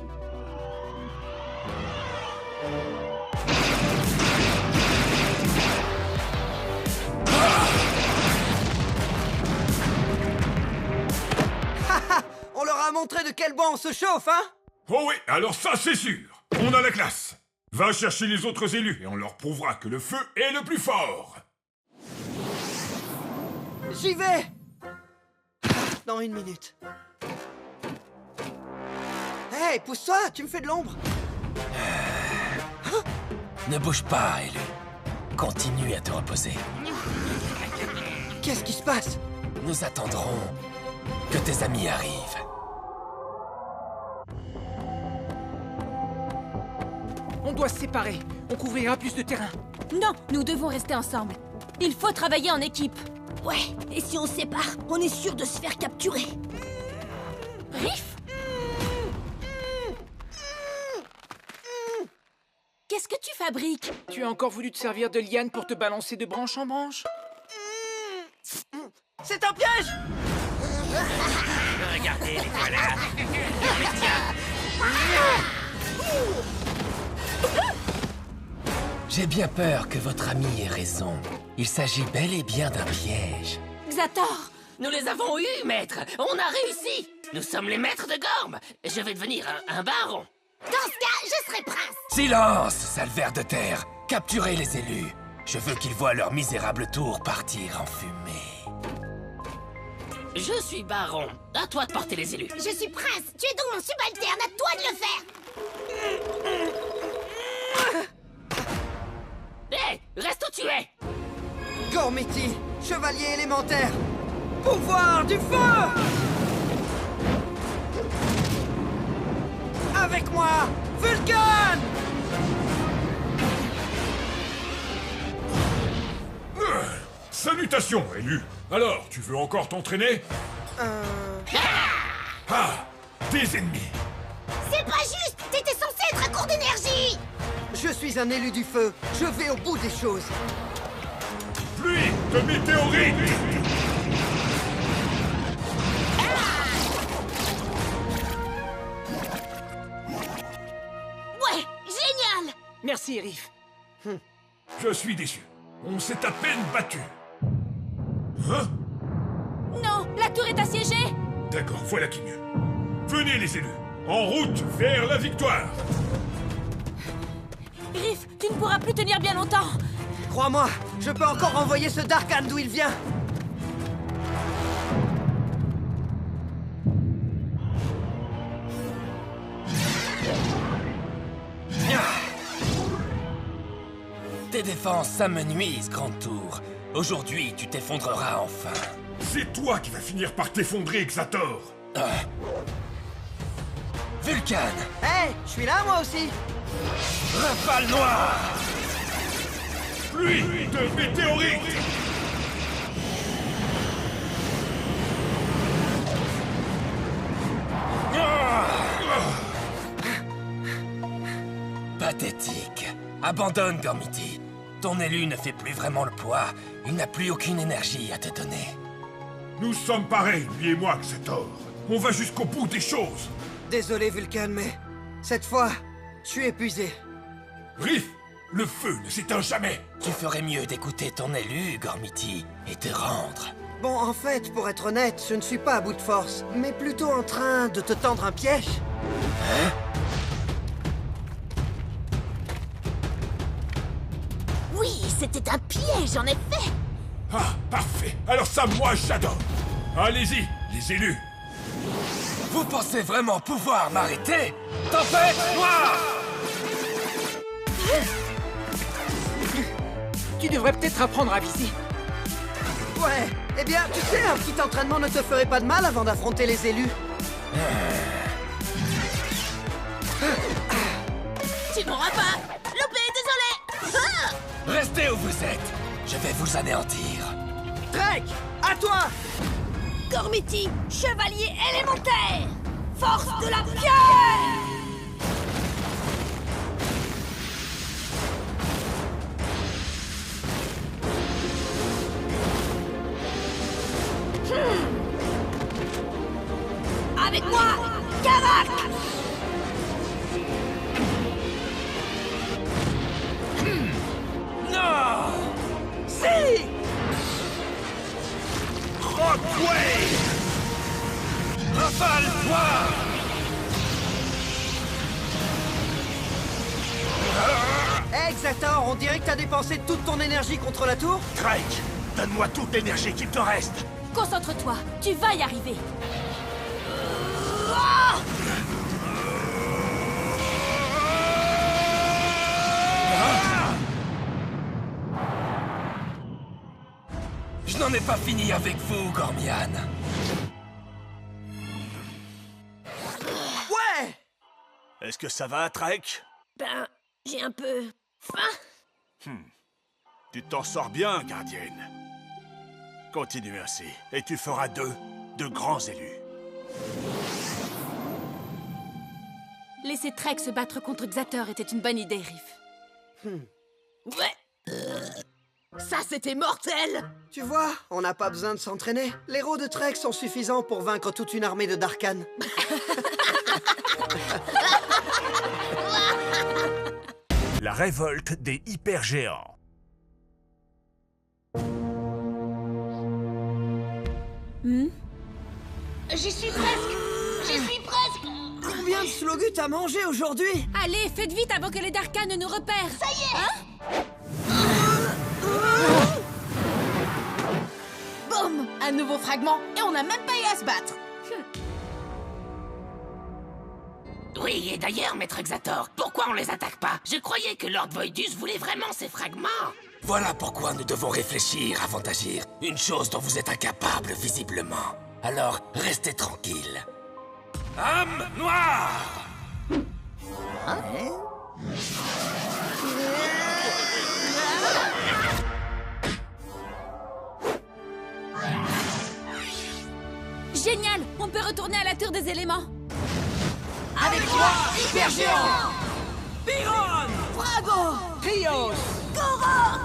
On leur a montré de quel bois on se chauffe, hein? Oh oui, alors ça c'est sûr. On a la classe. Va chercher les autres élus et on leur prouvera que le feu est le plus fort. J'y vais! Dans 1 minute. Hey, pousse-toi, tu me fais de l'ombre. Ne bouge pas, élu. Continue à te reposer. Qu'est-ce qui se passe? Nous attendrons que tes amis arrivent. On doit se séparer. On couvrira plus de terrain. Non, nous devons rester ensemble. Il faut travailler en équipe. Ouais, et si on se sépare, on est sûr de se faire capturer. Riff? Qu'est-ce que tu fabriques? Tu as encore voulu te servir de liane pour te balancer de branche en branche? C'est un piège! Regardez les voilà. J'ai bien peur que votre ami ait raison. Il s'agit bel et bien d'un piège. Xator! Nous les avons eus, maître. On a réussi. Nous sommes les maîtres de Gorm. Je vais devenir un baron. Dans ce cas, je serai prince. Silence, sale ver de terre. Capturez les élus. Je veux qu'ils voient leur misérable tour partir en fumée. Je suis baron. À toi de porter les élus. Je suis prince. Tu es donc mon subalterne. À toi de le faire. Hé, reste où tu es. Gormiti, chevalier élémentaire, pouvoir du feu! Avec moi, Vulcan! Salutations, élu. Alors, tu veux encore t'entraîner? Ah! Des ennemis! C'est pas juste. T'étais censé être à court d'énergie. Je suis un élu du feu. Je vais au bout des choses. Pluie de météorites! Ouais, génial! Merci, Riff. Je suis déçu. On s'est à peine battu. Hein? Non, la tour est assiégée! D'accord, voilà qui mieux. Venez les élus, en route vers la victoire! Riff, tu ne pourras plus tenir bien longtemps! Crois-moi, je peux encore envoyer ce Darkan d'où il vient. Tes défenses, ça me nuise, Grande Tour. Aujourd'hui, tu t'effondreras enfin. C'est toi qui vas finir par t'effondrer, Xator! Vulcan! Hé, je suis là moi aussi! Rafale noire! Pluie de météorites! Pathétique. Abandonne, Gormiti. Ton élu ne fait plus vraiment le poids. Il n'a plus aucune énergie à te donner. Nous sommes pareils, lui et moi, Xator. On va jusqu'au bout des choses. Désolé, Vulcan, mais cette fois, je suis épuisé. Riff, le feu ne s'éteint jamais. Tu ferais mieux d'écouter ton élu, Gormiti, et te rendre. Bon, en fait, pour être honnête, je ne suis pas à bout de force, mais plutôt en train de te tendre un piège. Hein? Oui, c'était un piège, en effet! Ah, parfait. Alors ça, moi, j'adore. Allez-y, les élus. Vous pensez vraiment pouvoir m'arrêter? Tempête noire! Tu devrais peut-être apprendre à viser. Ouais, eh bien, tu sais, un petit entraînement ne te ferait pas de mal avant d'affronter les élus. Tu m'auras pas! Loupé, désolé! Ah! Restez où vous êtes. Je vais vous anéantir. Drake, à toi! Gormiti, chevalier élémentaire! Force de la pierre! Avec moi, Karak! Non! Si! Rockway! Rafale noire! Hey, Xator, on dirait que t'as dépensé toute ton énergie contre la tour? Drake, donne-moi toute l'énergie qu'il te reste. Concentre-toi, tu vas y arriver. Je n'en ai pas fini avec vous, Gormian. Ouais! Est-ce que ça va, Drake? Ben, j'ai un peu faim. Tu t'en sors bien, gardienne. Continue ainsi, et tu feras de grands élus. Laisser Trek se battre contre Xator était une bonne idée, Riff. Ouais. Ça, c'était mortel! Tu vois, on n'a pas besoin de s'entraîner. Les héros de Trek sont suffisants pour vaincre toute une armée de Darkan. La révolte des hypergéants. J'y suis presque! J'y suis presque! Combien de slogus t'as mangé aujourd'hui? Allez, faites vite avant que les Darkan ne nous repèrent. Ça y est! Hein? Boum! Un nouveau fragment, et on n'a même pas eu à se battre! Oui, et d'ailleurs, Maître Xator, pourquoi on les attaque pas? Je croyais que Lord Voidus voulait vraiment ces fragments. Voilà pourquoi nous devons réfléchir avant d'agir. Une chose dont vous êtes incapable, visiblement. Alors, restez tranquille. Âme noire! Génial! On peut retourner à la tour des éléments. Avec moi, hypergéant! Byron! Frago! Trios! Korok!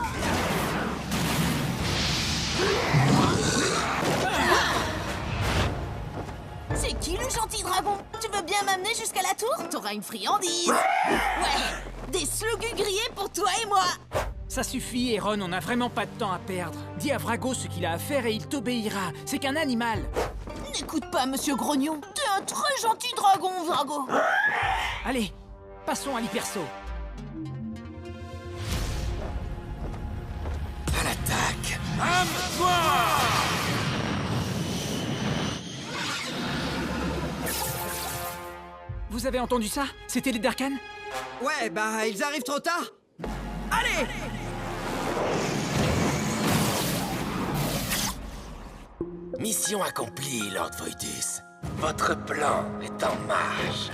m'amener jusqu'à la tour? T'auras une friandise. Ouais, des slugus grillés pour toi et moi. Ça suffit, Aaron, on n'a vraiment pas de temps à perdre. Dis à Vrago ce qu'il a à faire et il t'obéira. C'est qu'un animal. N'écoute pas, monsieur Grognon. T'es un très gentil dragon, Vrago. Allez, passons à l'hypersaut. À l'attaque. Âme-toi! Vous avez entendu ça? C'était les Darkhan? Ouais, bah, ils arrivent trop tard. Allez! Mission accomplie, Lord Voidus. Votre plan est en marche.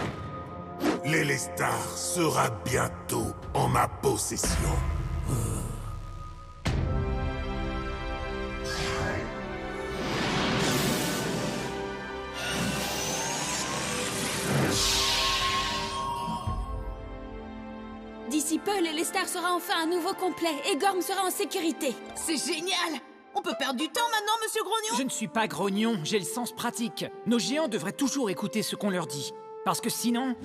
L'Elestar sera bientôt en ma possession. D'ici peu, l'Elestar sera enfin à nouveau complet et Gorm sera en sécurité. C'est génial! On peut perdre du temps maintenant, monsieur Grognon? Je ne suis pas grognon, j'ai le sens pratique. Nos géants devraient toujours écouter ce qu'on leur dit. Parce que sinon...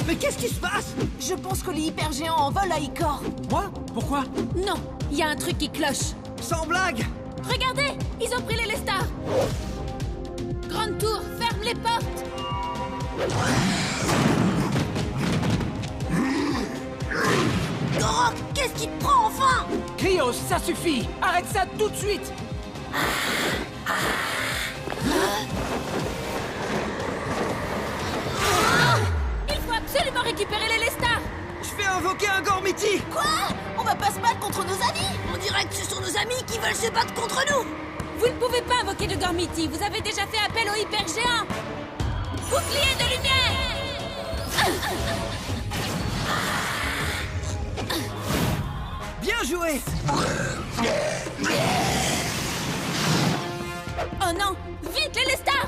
Mais qu'est-ce qui se passe? Je pense que les hypergéants en volent à Icor. Moi? Pourquoi? Non, il y a un truc qui cloche. Sans blague! Regardez, ils ont pris l'Elestar. Grande tour, ferme les portes. Gorok, qu'est-ce qui te prend enfin? Krios, ça suffit! Arrête ça tout de suite! Il faut absolument récupérer l'Elestar. Je vais invoquer un Gormiti. Quoi? On va pas se battre contre nos amis? On dirait que ce sont nos amis qui veulent se battre contre nous. Vous ne pouvez pas invoquer de Gormiti. Vous avez déjà fait appel aux hypergéants. Bouclier de lumière. Bien joué. Oh non! Vite, l'Elestar!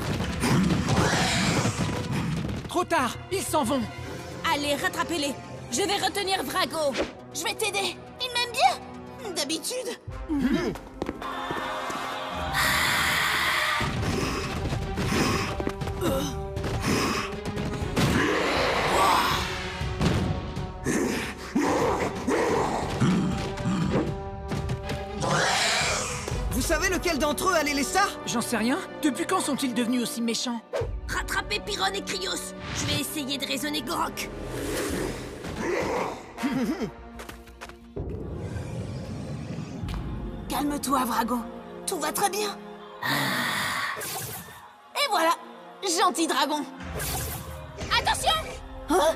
Trop tard, ils s'en vont. Allez, rattrapez-les. Je vais retenir Vrago. Je vais t'aider. Il m'aime bien. D'habitude. Vous savez lequel d'entre eux a l'Elestar? J'en sais rien. Depuis quand sont-ils devenus aussi méchants? Rattrapez Pyrrhon et Krios. Je vais essayer de raisonner Gorok. Calme-toi, Vrago. Tout va très bien. Et voilà, gentil dragon. Attention! Hein?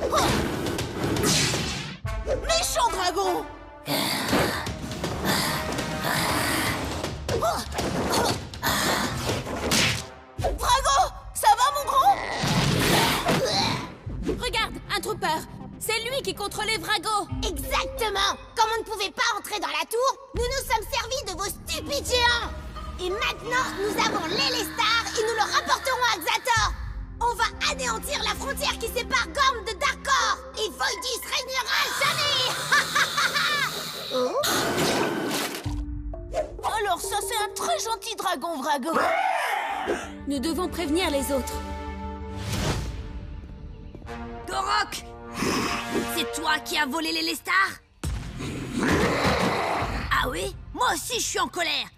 Oh! Méchant dragon! Vrago! Ça va, mon grand? Regarde, un trooper. C'est lui qui contrôlait Vrago. Exactement! Comme on ne pouvait pas entrer dans la tour, nous nous sommes servis de vos stupides géants! Et maintenant, nous avons l'Elestar et nous le rapporterons à Xator! On va anéantir la frontière qui sépare Gorm de Darkor! Et Voidus régnera jamais! Alors ça, c'est un très gentil dragon, Vrago. Nous devons prévenir les autres. Gorok! C'est toi qui as volé l'Elestar? Ah oui? Moi aussi, je suis en colère.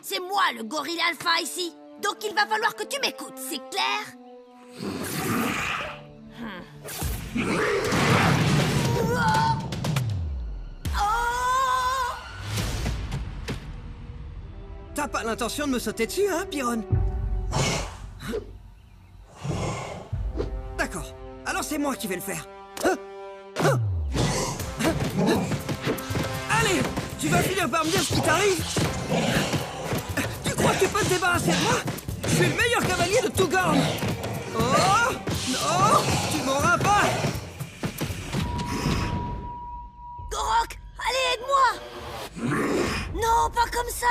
C'est moi, le gorille alpha, ici. Donc il va falloir que tu m'écoutes, c'est clair? T'as pas l'intention de me sauter dessus, hein, Pyrrhon? D'accord. Alors c'est moi qui vais le faire. Allez! Tu vas finir par me dire ce qui t'arrive? Tu crois que tu peux te débarrasser de moi? Je suis le meilleur cavalier de tout Gorm! Oh! Non! Tu m'auras pas! Gorok, allez, aide-moi! Non, pas comme ça!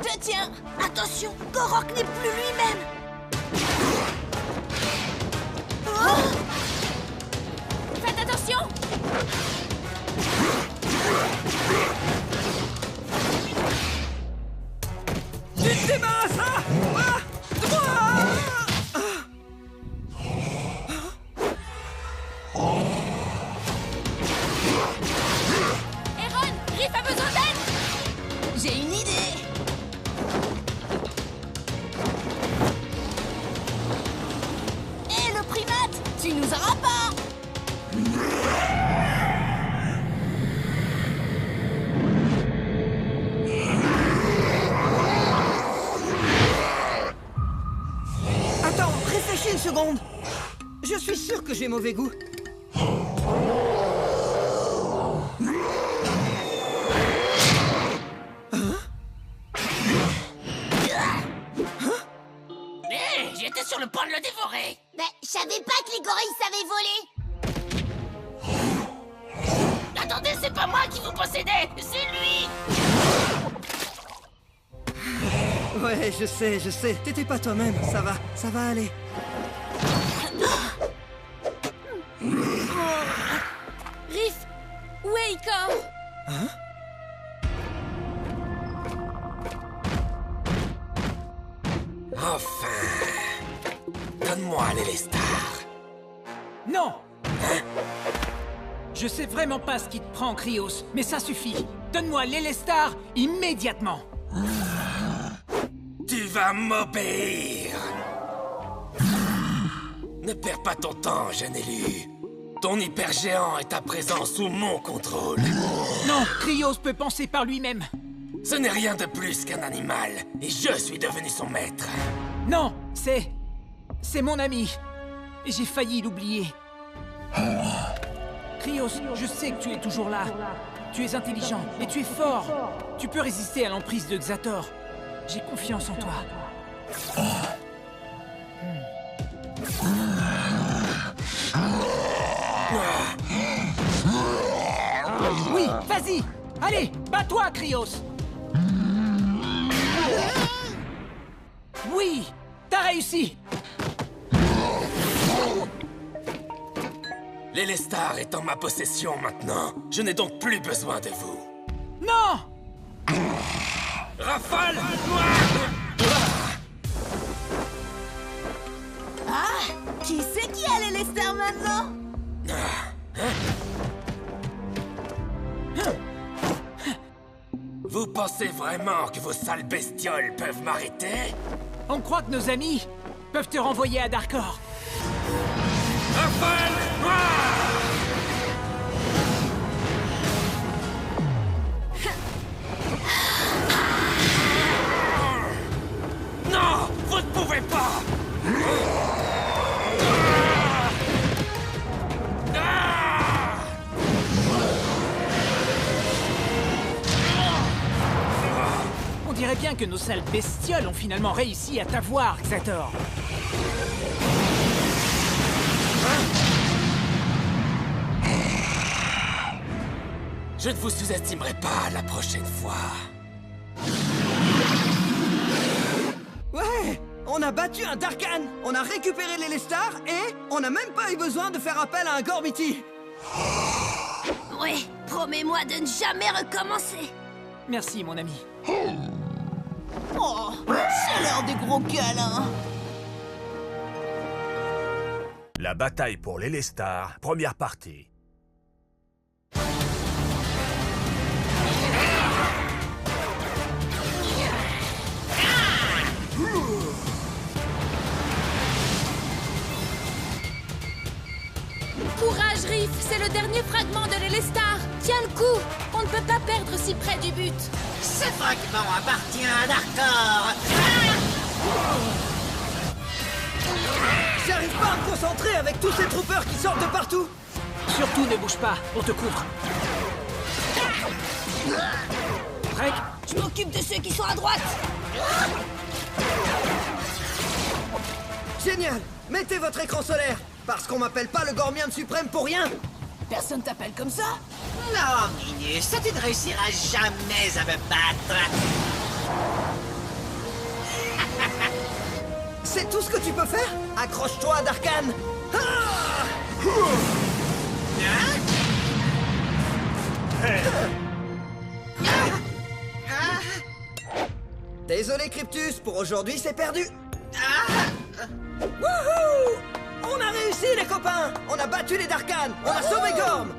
Je te tiens. Attention, Korok n'est plus lui-même. Oh! Faites attention! Tu te débarrasses, hein? Aaron, Riff a besoin d'aide! J'ai une idée. Hé, le primate, tu nous auras pas. Attends, réfléchis une seconde. Je suis sûr que j'ai mauvais goût. Hé, j'étais sur le point de le dévorer. Mais je savais pas que les gorilles savaient voler. Attendez, c'est pas moi qui vous possédais, c'est lui. Ouais, je sais. T'étais pas toi-même. Ça va aller. Riff, où est Icor? Hein? Enfin! Donne-moi l'Élestar. Non! Je sais vraiment pas ce qui te prend, Krios, mais ça suffit. Donne-moi l'Élestar immédiatement. Tu vas m'obéir. Ne perds pas ton temps, jeune élu. Ton hypergéant est à présent sous mon contrôle. Non, Krios peut penser par lui-même. Ce n'est rien de plus qu'un animal, et je suis devenu son maître. Non, c'est mon ami. J'ai failli l'oublier. Krios, je sais que tu es toujours là. Tu es intelligent, et tu es fort. Tu peux résister à l'emprise de Xator. J'ai confiance en toi. Oui, vas-y! Allez, bats-toi, Krios! Oui, t'as réussi! L'Élestar est en ma possession maintenant. Je n'ai donc plus besoin de vous. Non! Rafale! Ah, qui c'est qui a l'Élestar maintenant? Vous pensez vraiment que vos sales bestioles peuvent m'arrêter? On croit que nos amis peuvent te renvoyer à Darkor. Rafale noire! Non! Vous ne pouvez pas! On dirait bien que nos sales bestioles ont finalement réussi à t'avoir, Xator. Je ne vous sous-estimerai pas la prochaine fois. Ouais! On a battu un Darkan, on a récupéré l'Élestar et on n'a même pas eu besoin de faire appel à un Gormiti. Oui, promets-moi de ne jamais recommencer. Merci, mon ami. Oh, c'est l'heure des gros câlins. La bataille pour l'Élestar, première partie. Courage, Riff, c'est le dernier fragment de l'Élestar. Tiens le coup, on ne peut pas perdre si près du but. Ce fragment appartient à Darkor. J'arrive pas à me concentrer avec tous ces troopers qui sortent de partout. Surtout ne bouge pas, on te couvre. Drake, je m'occupe de ceux qui sont à droite. Génial! Mettez votre écran solaire, parce qu'on m'appelle pas le Gormian suprême pour rien. Personne t'appelle comme ça? Non, Minus, ça tu ne réussiras jamais à me battre. C'est tout ce que tu peux faire? Accroche-toi, Darkan! Ah! Désolé, Cryptus, pour aujourd'hui, c'est perdu. Wouhou! On a réussi, les copains! On a battu les Darkan! On a sauvé Gorm!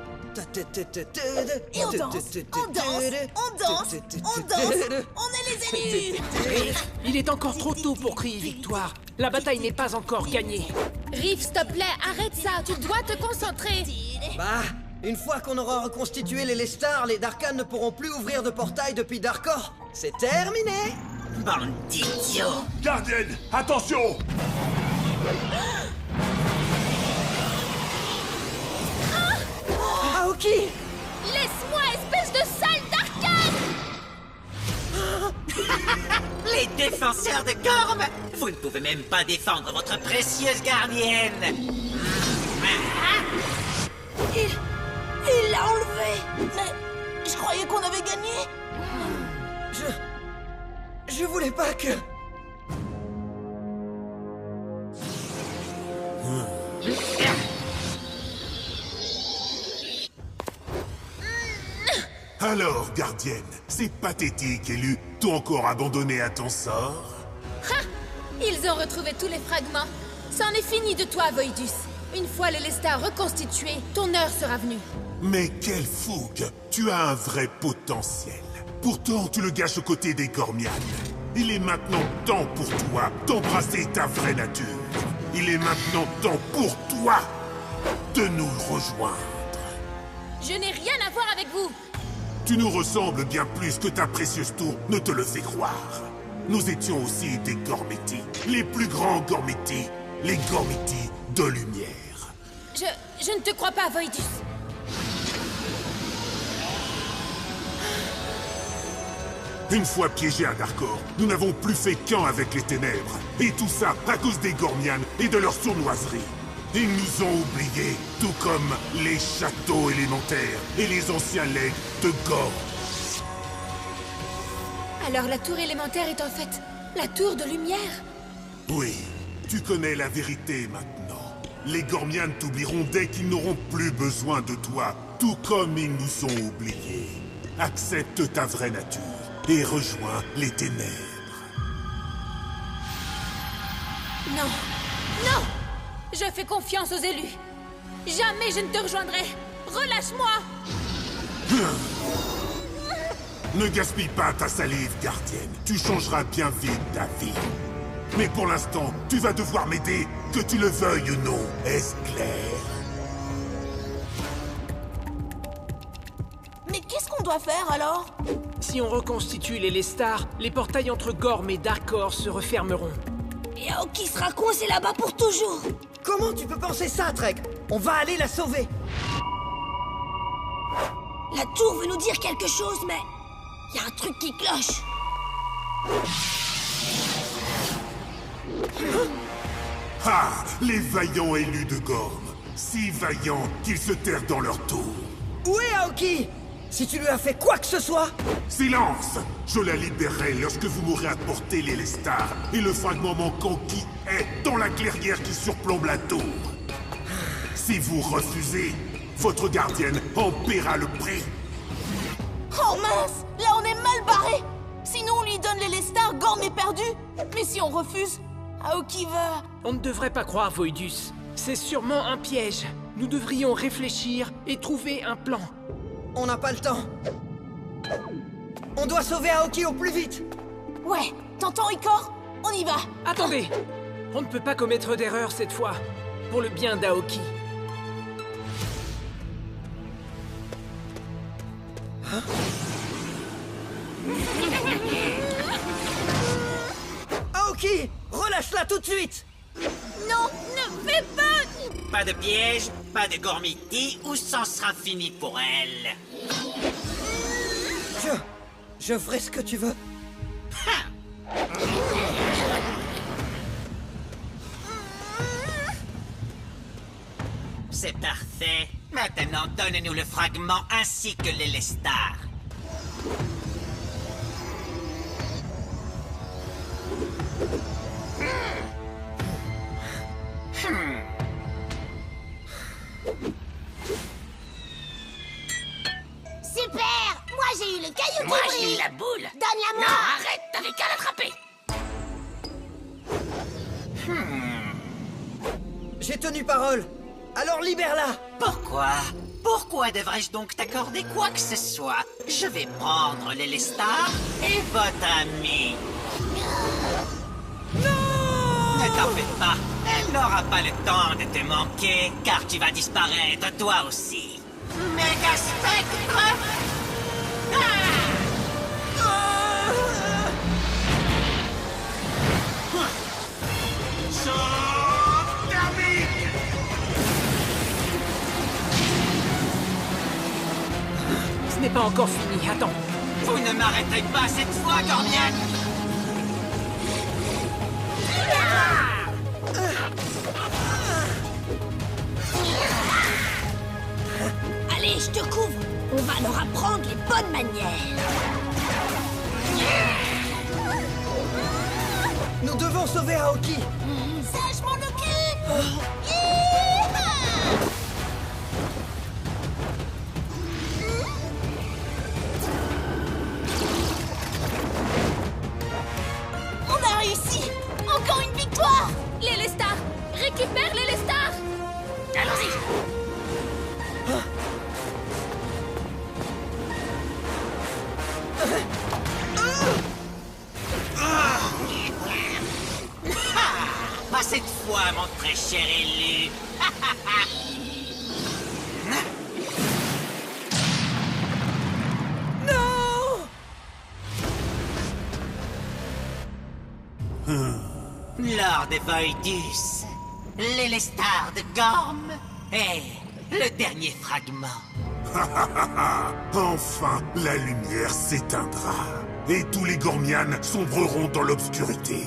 Et on danse, on danse, on danse, on danse, on est les élus! Il est encore trop tôt pour crier victoire. La bataille n'est pas encore gagnée. Riff, s'il te plaît, arrête ça. Tu dois te concentrer. Bah, une fois qu'on aura reconstitué les Lestar, les Darkan ne pourront plus ouvrir de portail depuis Darkor. C'est terminé! Bande d'idiots! Gardienne, attention! Aoki! Laisse-moi, espèce de sale Darkan! Les défenseurs de Gorm! Vous ne pouvez même pas défendre votre précieuse gardienne! Il l'a enlevé! Mais je croyais qu'on avait gagné! Je voulais pas que... Alors, gardienne, c'est pathétique, élu. T'ont encore abandonné à ton sort? Ha! Ils ont retrouvé tous les fragments. C'en est fini de toi, Voidus. Une fois les Lestar reconstitués, ton heure sera venue. Mais quelle fougue! Tu as un vrai potentiel. Pourtant, tu le gâches aux côtés des Gormianes. Il est maintenant temps pour toi d'embrasser ta vraie nature. Il est maintenant temps pour toi de nous rejoindre. Je n'ai rien à voir avec vous. Tu nous ressembles bien plus que ta précieuse tour ne te le fait croire. Nous étions aussi des Gormiti, les plus grands Gormiti, les Gormiti de lumière. Je ne te crois pas, Voidus. Une fois piégés à Darkor, nous n'avons plus fait qu'un avec les ténèbres. Et tout ça à cause des Gormianes et de leur sournoiserie. Ils nous ont oubliés, tout comme les châteaux élémentaires et les anciens legs de Gorm. Alors la tour élémentaire est en fait la tour de lumière? Oui, tu connais la vérité maintenant. Les Gormianes t'oublieront dès qu'ils n'auront plus besoin de toi, tout comme ils nous ont oubliés. Accepte ta vraie nature et rejoins les ténèbres. Non, non! Je fais confiance aux élus. Jamais je ne te rejoindrai. Relâche-moi! Ne gaspille pas ta salive, gardienne. Tu changeras bien vite ta vie. Mais pour l'instant, tu vas devoir m'aider, que tu le veuilles ou non. Est-ce clair? Mais qu'est-ce qu'on doit faire alors? Si on reconstitue les Lestar, les portails entre Gorm et Darkor se refermeront. Et Aoki sera coincé là-bas pour toujours. Comment tu peux penser ça, Trek? On va aller la sauver. La tour veut nous dire quelque chose, mais... il y a un truc qui cloche. Ah! Les vaillants élus de Gorm. Si vaillants qu'ils se terrent dans leur tour. Où est Aoki? Si tu lui as fait quoi que ce soit... Silence! Je la libérerai lorsque vous m'aurez apporté les Lestar et le fragment manquant qui est dans la clairière qui surplombe la tour. Si vous refusez, votre gardienne en paiera le prix. Oh mince! Là on est mal barré. Sinon on lui donne les Lestar, Gorm est perdu. Mais si on refuse, Aoki va... On ne devrait pas croire, Voidus. C'est sûrement un piège. Nous devrions réfléchir et trouver un plan. On n'a pas le temps. On doit sauver Aoki au plus vite. Ouais, t'entends, Ikor? On y va. Attendez! On ne peut pas commettre d'erreur cette fois. Pour le bien d'Aoki. Hein? Aoki! Relâche-la tout de suite! Non, ne fais pas! Pas de piège, pas de Gormiti, ou ça sera fini pour elle. Je ferai ce que tu veux. C'est parfait. Maintenant, donne-nous le fragment ainsi que les Lestar. cailloux Moi, qui j'ai brillent. la boule. Donne-la-moi. Non, arrête, t'avais qu'à l'attraper. J'ai tenu parole. Alors libère-la. Pourquoi devrais-je donc t'accorder quoi que ce soit? Je vais prendre l'Elestar et votre ami. Non! Ne t'en fais pas. Elle n'aura pas le temps de te manquer, car tu vas disparaître toi aussi. Méga Spectre! Ce n'est pas encore fini, attends. Vous ne m'arrêterez pas cette fois, Gormian! Allez, je te couvre. On va leur apprendre les bonnes manières. Nous devons sauver Aoki. Ça, je m'en occupe. On a réussi. Encore une victoire. L'Elestar! Récupère l'Elestar! Allons-y. Pas cette fois, mon très cher élu. Lord Voidus, l'Elestar de Gorm et le dernier fragment. Enfin, la lumière s'éteindra. Et tous les Gormians sombreront dans l'obscurité.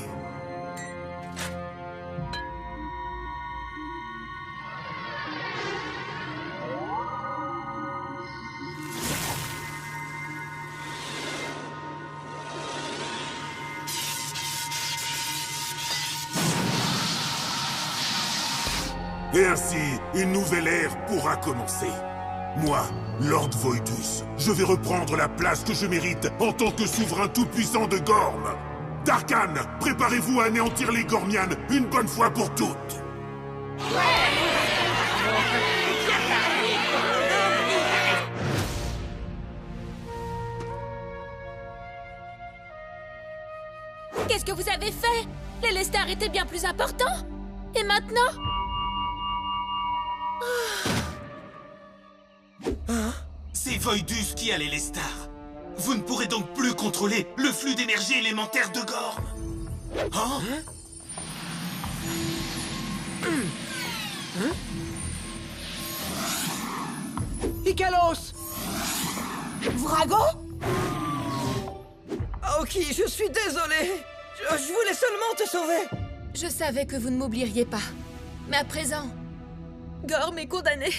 Et ainsi, une nouvelle ère pourra commencer. Moi, Lord Voidus, je vais reprendre la place que je mérite en tant que souverain tout-puissant de Gorm. Darkan, préparez-vous à anéantir les Gormians une bonne fois pour toutes. Qu'est-ce que vous avez fait? L'Elestar était bien plus important. Et maintenant? C'est Voidus qui a l'Elestar. Vous ne pourrez donc plus contrôler le flux d'énergie élémentaire de Gorm. Hein? Ikalos! Vrago? Aoki, je suis désolé. Je voulais seulement te sauver. Je savais que vous ne m'oublieriez pas. Mais à présent, Gorm est condamné.